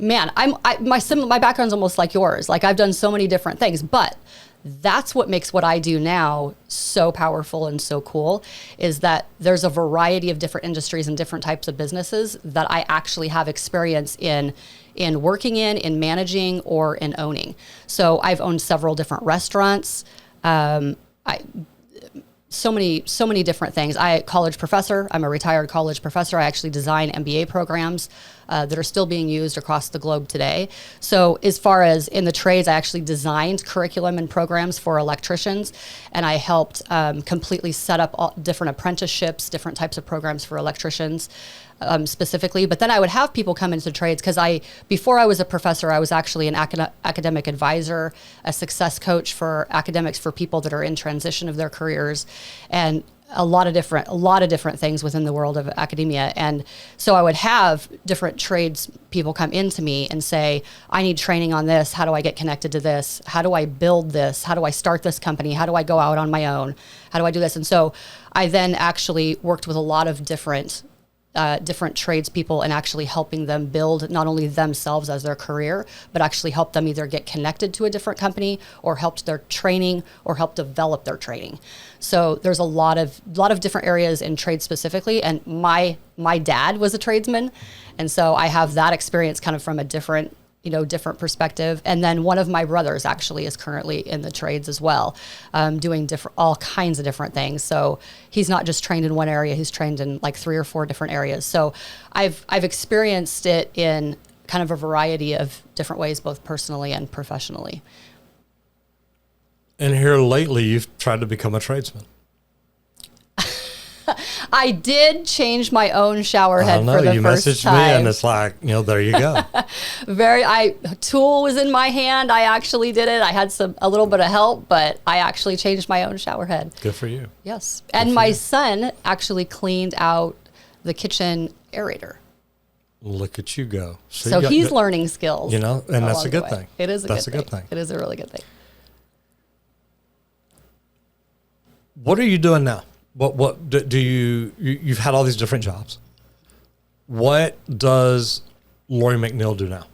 my background's almost like yours. Like I've done so many different things, but that's what makes what I do now so powerful and so cool is that there's a variety of different industries and different types of businesses that I actually have experience in working in managing, or in owning. So I've owned several different restaurants. So many different things. College professor. I'm a retired college professor. I actually design MBA programs that are still being used across the globe today. So as far as in the trades, I actually designed curriculum and programs for electricians, and I helped completely set up all different apprenticeships, different types of programs for electricians specifically. But then I would have people come into trades because before I was a professor, I was actually an academic advisor, a success coach for academics, for people that are in transition of their careers, and a lot of different things within the world of academia. And so I would have different trades people come into me and say, I need training on this. How do I get connected to this? How do I build this? How do I start this company? How do I go out on my own? How do I do this? And so I then actually worked with a lot of different tradespeople and actually helping them build not only themselves as their career, but actually help them either get connected to a different company or helped their training or help develop their training. So there's a lot of different areas in trade specifically. And my dad was a tradesman. And so I have that experience kind of from a different perspective. And then one of my brothers actually is currently in the trades as well, doing all kinds of different things. So he's not just trained in one area, he's trained in like 3 or 4 different areas. So I've experienced it in kind of a variety of different ways, both personally and professionally. And here lately, you've tried to become a tradesman. I did change my own shower head I know, for the you first messaged time. me and it's like, there you go. Tool was in my hand. I actually did it. I had a little bit of help, but I actually changed my own shower head. Good for you. Yes. And my son actually cleaned out the kitchen aerator. Look at you go. So he's learning skills. And that's a good thing. It is That's a good thing. It is a really good thing. What are you doing now? What do you've had all these different jobs. What does Lori McNeil do now?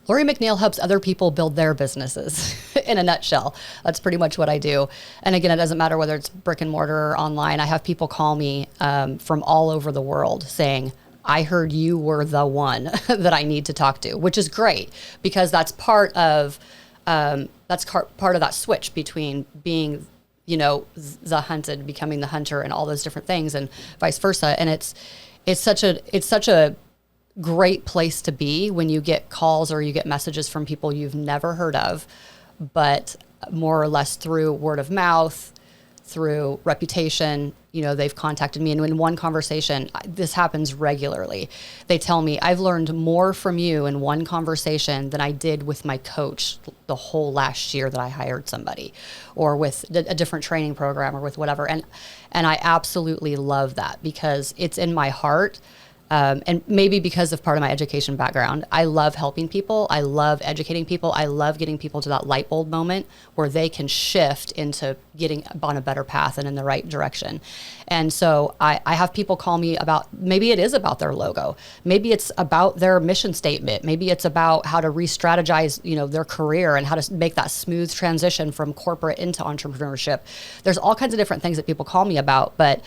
Lori McNeil helps other people build their businesses in a nutshell. That's pretty much what I do. And again, it doesn't matter whether it's brick and mortar or online. I have people call me from all over the world saying, I heard you were the one that I need to talk to, which is great because that's part of that switch between being, the hunted, becoming the hunter, and all those different things, and vice versa. And it's such a great place to be when you get calls or you get messages from people you've never heard of, but more or less through word of mouth, through reputation, they've contacted me. And in one conversation, this happens regularly. They tell me, I've learned more from you in one conversation than I did with my coach the whole last year that I hired somebody, or with a different training program, or with whatever. And I absolutely love that because it's in my heart. And maybe because of part of my education background, I love helping people. I love educating people. I love getting people to that light bulb moment where they can shift into getting on a better path and in the right direction. And so I have people call me about, maybe it is about their logo. Maybe it's about their mission statement. Maybe it's about how to re-strategize, their career and how to make that smooth transition from corporate into entrepreneurship. There's all kinds of different things that people call me about, but,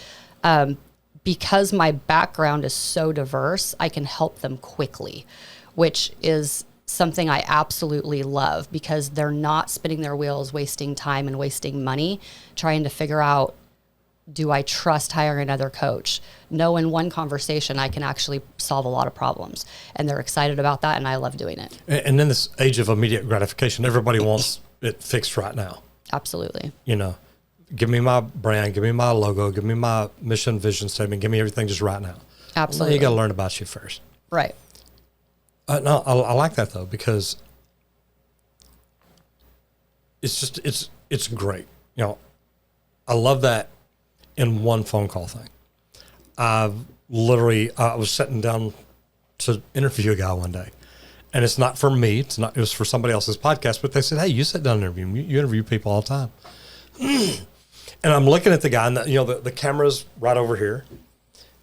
because my background is so diverse, I can help them quickly, which is something I absolutely love because they're not spinning their wheels, wasting time and wasting money, trying to figure out, do I trust hiring another coach? No, in one conversation, I can actually solve a lot of problems. And they're excited about that, and I love doing it. And in this age of immediate gratification, everybody wants it fixed right now. Absolutely. Give me my brand, give me my logo, give me my mission, vision statement, give me everything just right now. Absolutely. Well, you got to learn about you first. Right. No, I like that though, because it's great. I love that in one phone call thing. I was sitting down to interview a guy one day, and it's not for me. It was for somebody else's podcast, but they said, hey, you sit down and interview them. You interview people all the time. And I'm looking at the guy, and the camera's right over here,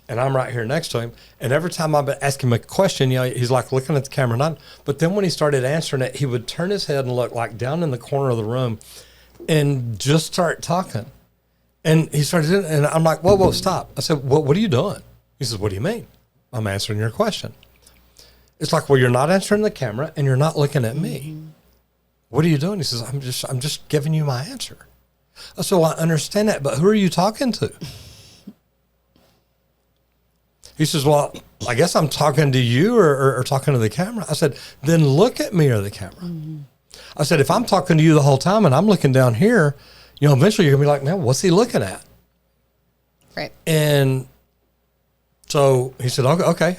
and I'm right here next to him. And every time I ask him a question, he's like looking at the camera. But then when he started answering it, he would turn his head and look like down in the corner of the room, and just start talking. And he started, and I'm like, whoa, stop. I said, what are you doing? He says, what do you mean? I'm answering your question. It's like, well, you're not answering the camera, and you're not looking at me. What are you doing? He says, I'm just giving you my answer. So I understand that, but who are you talking to? He says, well, I guess I'm talking to you or talking to the camera. I said, then look at me or the camera. Mm-hmm. I said, if I'm talking to you the whole time and I'm looking down here, eventually you're going to be like, man, what's he looking at? Right. And so he said, okay.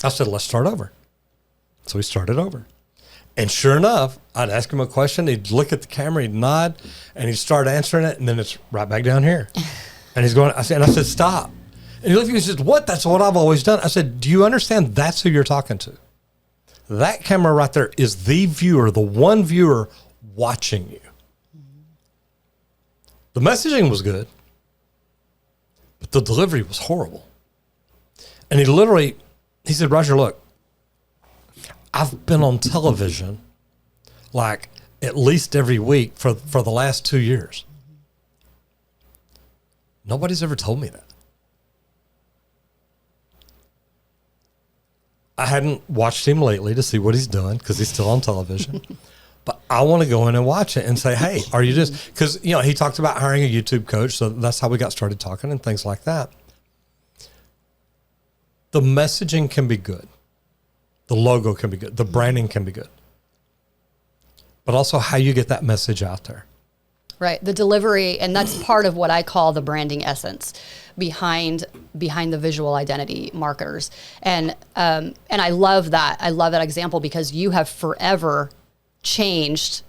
I said, let's start over. So we started over. And sure enough, I'd ask him a question. He'd look at the camera, he'd nod, and he'd start answering it. And then it's right back down here. And he's going, I said, stop. And he looked at me and said, what? That's what I've always done. I said, do you understand that's who you're talking to? That camera right there is the viewer, the one viewer watching you. The messaging was good, but the delivery was horrible. And he said, Roger, look, I've been on television like at least every week for the last 2 years. Nobody's ever told me that. I hadn't watched him lately to see what he's doing because he's still on television. But I want to go in and watch it and say, hey, are you just, because, he talked about hiring a YouTube coach. So that's how we got started talking and things like that. The messaging can be good. The logo can be good. The branding can be good. But also how you get that message out there. Right. The delivery, and that's part of what I call the branding essence behind the visual identity marketers. And I love that. I love that example because you have forever changed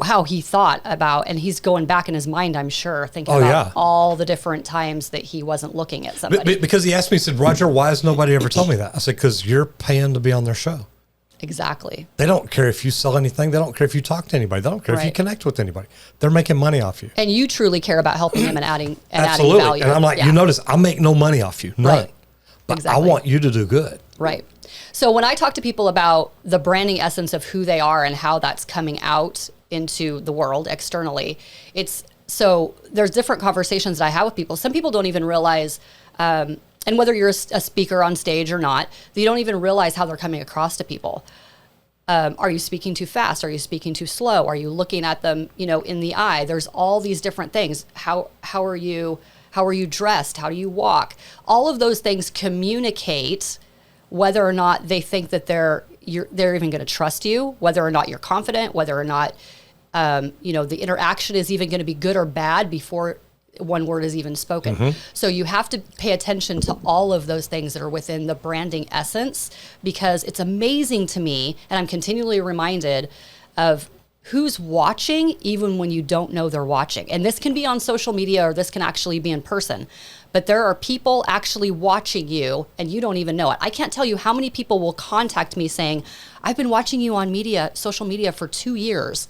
how he thought about, and he's going back in his mind, I'm sure, thinking about all the different times that he wasn't looking at somebody. Because he asked me, he said, Roger, why has nobody ever told me that? I said, because you're paying to be on their show. Exactly. They don't care if you sell anything. They don't care if you talk to anybody. They don't care if you connect with anybody. They're making money off you. And you truly care about helping them and adding Absolutely. value. And I'm like, you notice, I make no money off you. None. Right. But Exactly. I want you to do good. Right. So when I talk to people about the branding essence of who they are and how that's coming out into the world externally, so there's different conversations that I have with people. Some people don't even realize, and whether you're a speaker on stage or not, you don't even realize how they're coming across to people. Are you speaking too fast? Are you speaking too slow? Are you looking at them, in the eye? There's all these different things. How are you dressed? How do you walk? All of those things communicate whether or not they think that they're even going to trust you, whether or not you're confident, whether or not the interaction is even going to be good or bad before one word is even spoken. Mm-hmm. So you have to pay attention to all of those things that are within the branding essence, because it's amazing to me, and I'm continually reminded of who's watching even when you don't know they're watching. And this can be on social media, or this can actually be in person. But there are people actually watching you and you don't even know it. I can't tell you how many people will contact me saying, I've been watching you on social media for 2 years.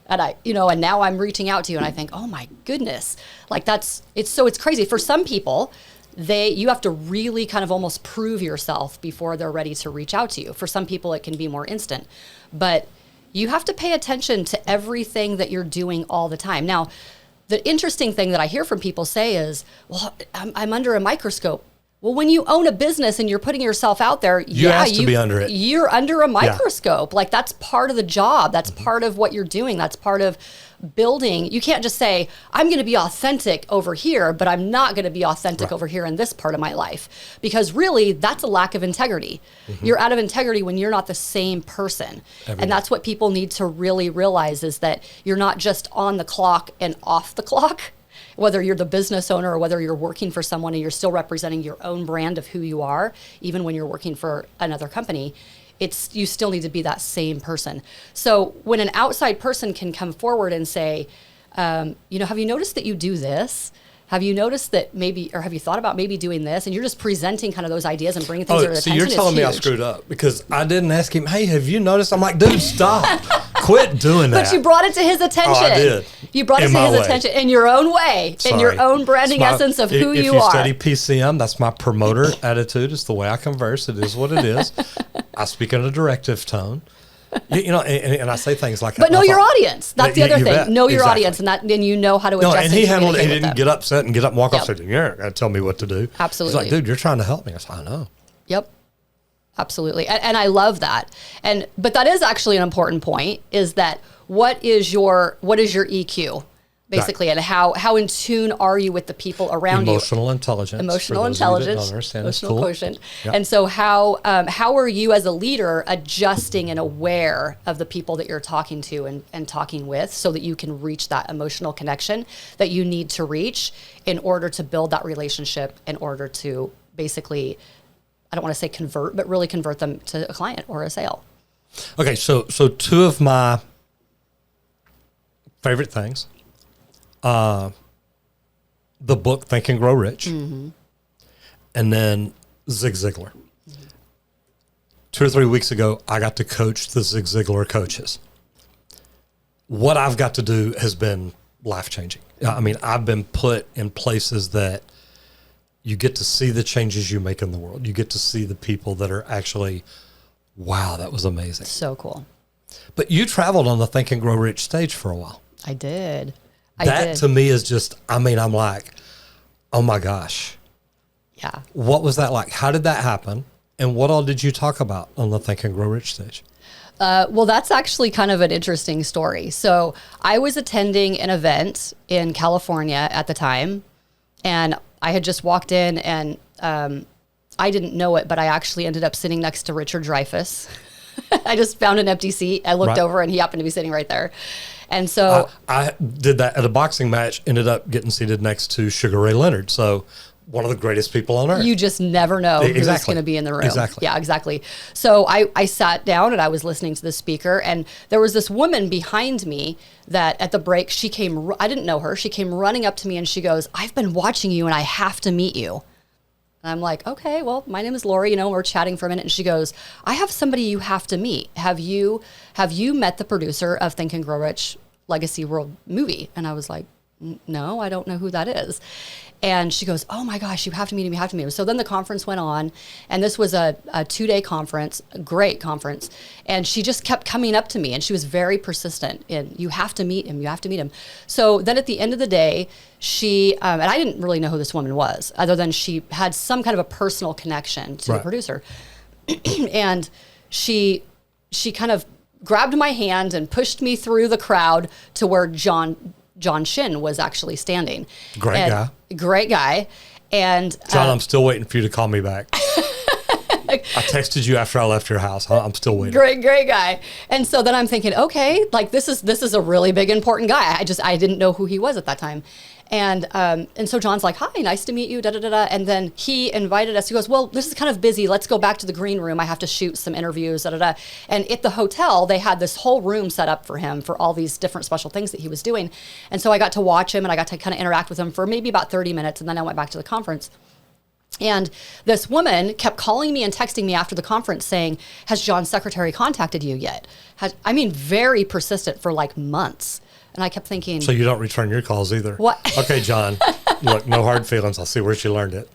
And and now I'm reaching out to you, and I think, oh my goodness, like it's crazy. For some people, you have to really kind of almost prove yourself before they're ready to reach out to you. For some people, it can be more instant, but you have to pay attention to everything that you're doing all the time. Now, the interesting thing that I hear from people say is, well, I'm under a microscope. Well, when you own a business and you're putting yourself out there, you have to be under it. You're under a microscope. Yeah. Like, that's part of the job. That's part of what you're doing. That's part of building. You can't just say, I'm going to be authentic over here, but I'm not going to be authentic over here in this part of my life. Because really, that's a lack of integrity. Mm-hmm. You're out of integrity when you're not the same person. And that's what people need to really realize, is that you're not just on the clock and off the clock. Whether you're the business owner or whether you're working for someone and you're still representing your own brand of who you are, even when you're working for another company, you still need to be that same person. So when an outside person can come forward and say, have you noticed that you do this? Have you noticed that maybe, or have you thought about maybe doing this? And you're just presenting kind of those ideas and bringing things to their attention. So you're telling me I screwed up because I didn't ask him, hey, have you noticed? I'm like, dude, stop. Quit doing that. But you brought it to his attention. Oh, I did. You brought it to his attention in your own way, in your own branding essence of who you are. If you study PCM, that's my promoter attitude. It's the way I converse. It is what it is. I speak in a directive tone. And I say things like that. But know your audience. That's the other thing. Bet. Know your audience, and you know how to adjust. And he handled it. He didn't get upset and get up and walk off. Said, "You're going to tell me what to do." Absolutely. He's like, "Dude, you're trying to help me." I said, "I know." Yep. Absolutely. And I love that. But that is actually an important point, is that what is your EQ? Basically, and how in tune are you with the people around you? Emotional intelligence. Emotional quotient. Yep. And so how are you as a leader adjusting and aware of the people that you're talking to and talking with, so that you can reach that emotional connection that you need to reach in order to build that relationship, in order to basically, I don't want to say convert, but really convert them to a client or a sale. Okay, so two of my favorite things. The book Think and Grow Rich, mm-hmm. and then Zig Ziglar. Mm-hmm. 2 or 3 weeks ago, I got to coach the Zig Ziglar coaches. What I've got to do has been life-changing. I mean, I've been put in places that you get to see the changes you make in the world. You get to see the people that are actually, wow, that was amazing. So cool. But you traveled on the Think and Grow Rich stage for a while. I did. That to me is just, I'm like, oh my gosh. Yeah. What was that like? How did that happen? And what all did you talk about on the Think and Grow Rich stage? Well, that's actually kind of an interesting story. So I was attending an event in California at the time, and I had just walked in, and I didn't know it, but I actually ended up sitting next to Richard Dreyfuss. I just found an empty seat. I looked over, and he happened to be sitting right there. And so I did that at a boxing match, ended up getting seated next to Sugar Ray Leonard. So one of the greatest people on earth. you just never know who's Exactly. going to be in the room. Exactly. Yeah, exactly. So I sat down and I was listening to the speaker, and there was this woman behind me that at the break, I didn't know her. She came running up to me and she goes, "I've been watching you and I have to meet you." And I'm like, "Okay, well, my name is Lori, we're chatting for a minute." And she goes, "I have somebody you have to meet. Have you met the producer of Think and Grow Rich Legacy World movie?" And I was like, "No, I don't know who that is." And she goes, "Oh my gosh, you have to meet him, you have to meet him." So then the conference went on, and this was a 2-day conference, a great conference. And she just kept coming up to me, and she was very persistent in, "You have to meet him, you have to meet him." So then at the end of the day, she, and I didn't really know who this woman was, other than she had some kind of a personal connection to the producer. And she kind of grabbed my hand and pushed me through the crowd to where John Shin was actually standing. Great guy. And John, I'm still waiting for you to call me back. I texted you after I left your house. I'm still waiting. Great guy. And so then I'm thinking, okay, like this is a really big, important guy. I didn't know who he was at that time. And so John's like, "Hi, nice to meet you, da da da da." And then he invited us. He goes, "Well, this is kind of busy. Let's go back to the green room. I have to shoot some interviews, da da da." And at the hotel, they had this whole room set up for him for all these different special things that he was doing. And so I got to watch him, and I got to kind of interact with him for maybe about 30 minutes. And then I went back to the conference. And this woman kept calling me and texting me after the conference saying, "Has John's secretary contacted you yet?" Very persistent for like months. And I kept thinking... So you don't return your calls either? What? Okay, John. Look, no hard feelings. I'll see where she learned it.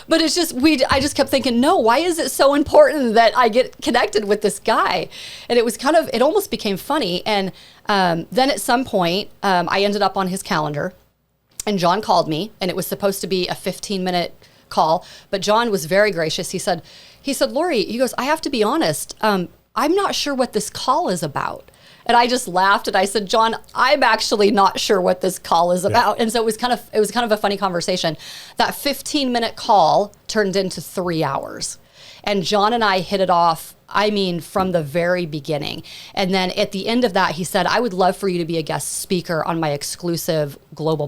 But it's just, I just kept thinking, no, why is it so important that I get connected with this guy? And it was it almost became funny. And then at some point, I ended up on his calendar. And John called me. And it was supposed to be a 15-minute call. But John was very gracious. He said, "Lori," he goes, "I have to be honest. I'm not sure what this call is about." And I just laughed and I said, "John, I'm actually not sure what this call is about." Yeah. And so it was kind of a funny conversation. That 15-minute call turned into 3 hours. And John and I hit it off, from the very beginning. And then at the end of that, he said, "I would love for you to be a guest speaker on my exclusive global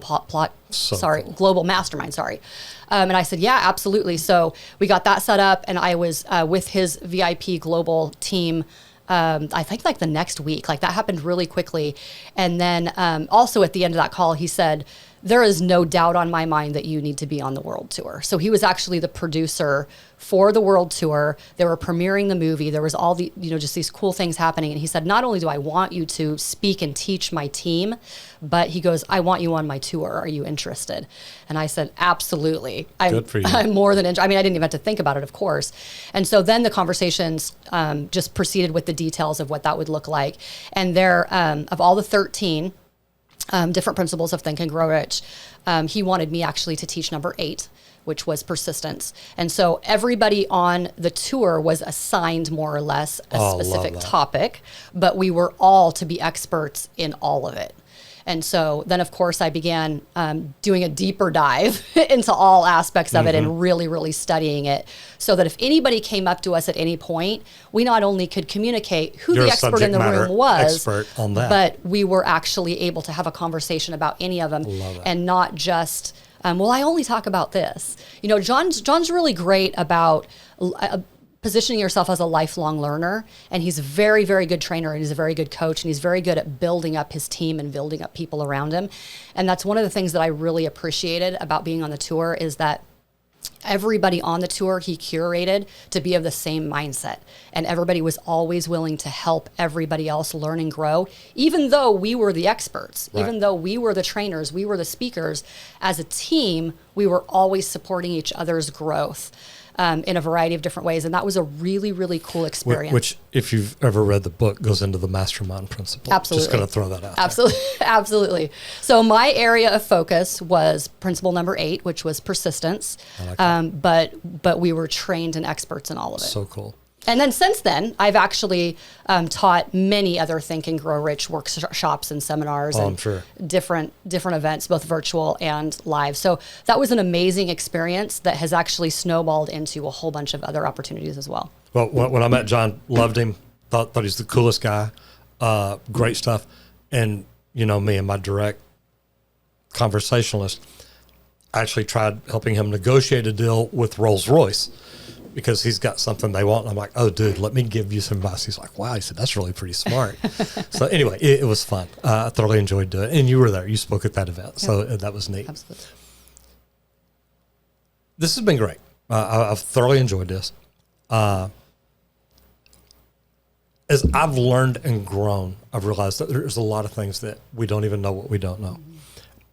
global mastermind, sorry." And I said, "Yeah, absolutely." So we got that set up, and I was with his VIP global team I think like the next week. Like that happened really quickly. And then also at the end of that call, he said, "There is no doubt on my mind that you need to be on the world tour." So he was actually the producer for the world tour. They were premiering the movie. There was all the, just these cool things happening. And he said, "Not only do I want you to speak and teach my team, but," he goes, "I want you on my tour. Are you interested?" And I said, "Absolutely. Good for you." I'm more than interested. I didn't even have to think about it, of course. And so then the conversations just proceeded with the details of what that would look like. And there, of all the 13 different principles of Think and Grow Rich, he wanted me actually to teach number 8, which was persistence. And so everybody on the tour was assigned more or less a specific topic, but we were all to be experts in all of it. And so then, of course, I began doing a deeper dive into all aspects of it and really, really studying it so that if anybody came up to us at any point, we not only could communicate who the expert in the room was, on that, but we were actually able to have a conversation about any of them and not just, well, I only talk about this. John's really great about positioning yourself as a lifelong learner, and he's a very, very good trainer, and he's a very good coach, and he's very good at building up his team and building up people around him. And that's one of the things that I really appreciated about being on the tour is that everybody on the tour he curated to be of the same mindset, and everybody was always willing to help everybody else learn and grow, even though we were the experts, even though we were the trainers, we were the speakers. As a team, we were always supporting each other's growth in a variety of different ways. And that was a really, really cool experience. Which, if you've ever read the book, goes into the mastermind principle. Absolutely. Just going to throw that out. Absolutely. Absolutely. So my area of focus was principle number 8, which was persistence. I like that. But we were trained and experts in all of it. So cool. And then since then, I've actually taught many other Think and Grow Rich workshops and seminars and different events, both virtual and live. So that was an amazing experience that has actually snowballed into a whole bunch of other opportunities as well. Well, when I met John, loved him, thought he's the coolest guy, great stuff. And you know me and my direct conversationalist, I actually tried helping him negotiate a deal with Rolls-Royce because he's got something they want. And I'm like, oh, dude, let me give you some advice. He's like, wow. He said, that's really pretty smart. So anyway, it was fun. I thoroughly enjoyed doing it. And you were there. You spoke at that event. Yep. So that was neat. Absolutely. This has been great. I've thoroughly enjoyed this. As I've learned and grown, I've realized that there's a lot of things that we don't even know what we don't know. Mm-hmm.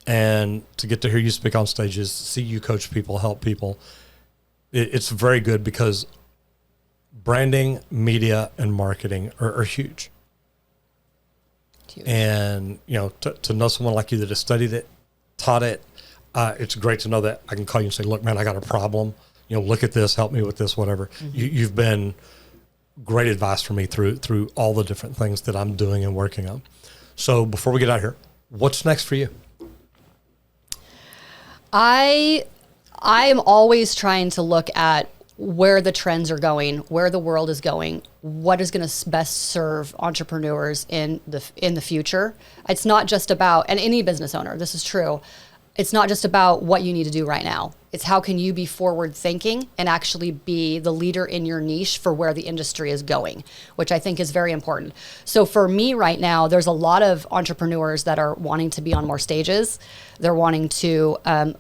And to get to hear you speak on stages, see you coach people, help people, it's very good because branding, media, and marketing are huge. And, you know, to know someone like you that has studied it, taught it, it's great to know that I can call you and say, look, man, I got a problem. You know, look at this, help me with this, whatever. Mm-hmm. You've been great advice for me through all the different things that I'm doing and working on. So before we get out of here, what's next for you? I am always trying to look at where the trends are going, where the world is going, what is going to best serve entrepreneurs in the future. It's not just about, and any business owner, this is true, it's not just about what you need to do right now. It's how can you be forward thinking and actually be the leader in your niche for where the industry is going, which I think is very important. So for me right now, there's a lot of entrepreneurs that are wanting to be on more stages. They're wanting to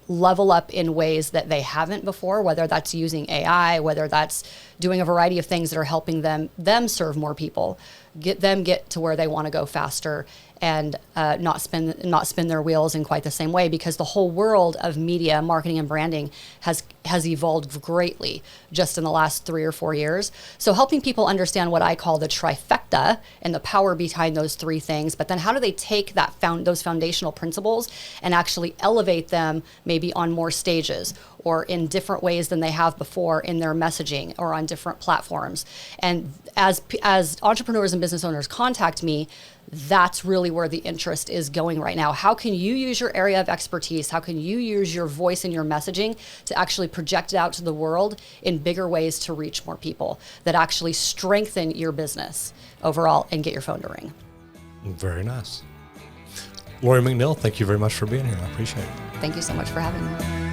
level up in ways that they haven't before, whether that's using AI, whether that's doing a variety of things that are helping them serve more people, get to where they want to go faster, and not spin their wheels in quite the same way, because the whole world of media, marketing, and branding has evolved greatly just in the last 3 or 4 years. So helping people understand what I call the trifecta and the power behind those 3 things, but then how do they take those foundational principles and actually elevate them maybe on more stages or in different ways than they have before in their messaging or on different platforms. And as entrepreneurs and business owners contact me, that's really where the interest is going right now. How can you use your area of expertise? How can you use your voice and your messaging to actually project it out to the world in bigger ways to reach more people that actually strengthen your business overall and get your phone to ring? Very nice. Lori McNeil, thank you very much for being here. I appreciate it. Thank you so much for having me.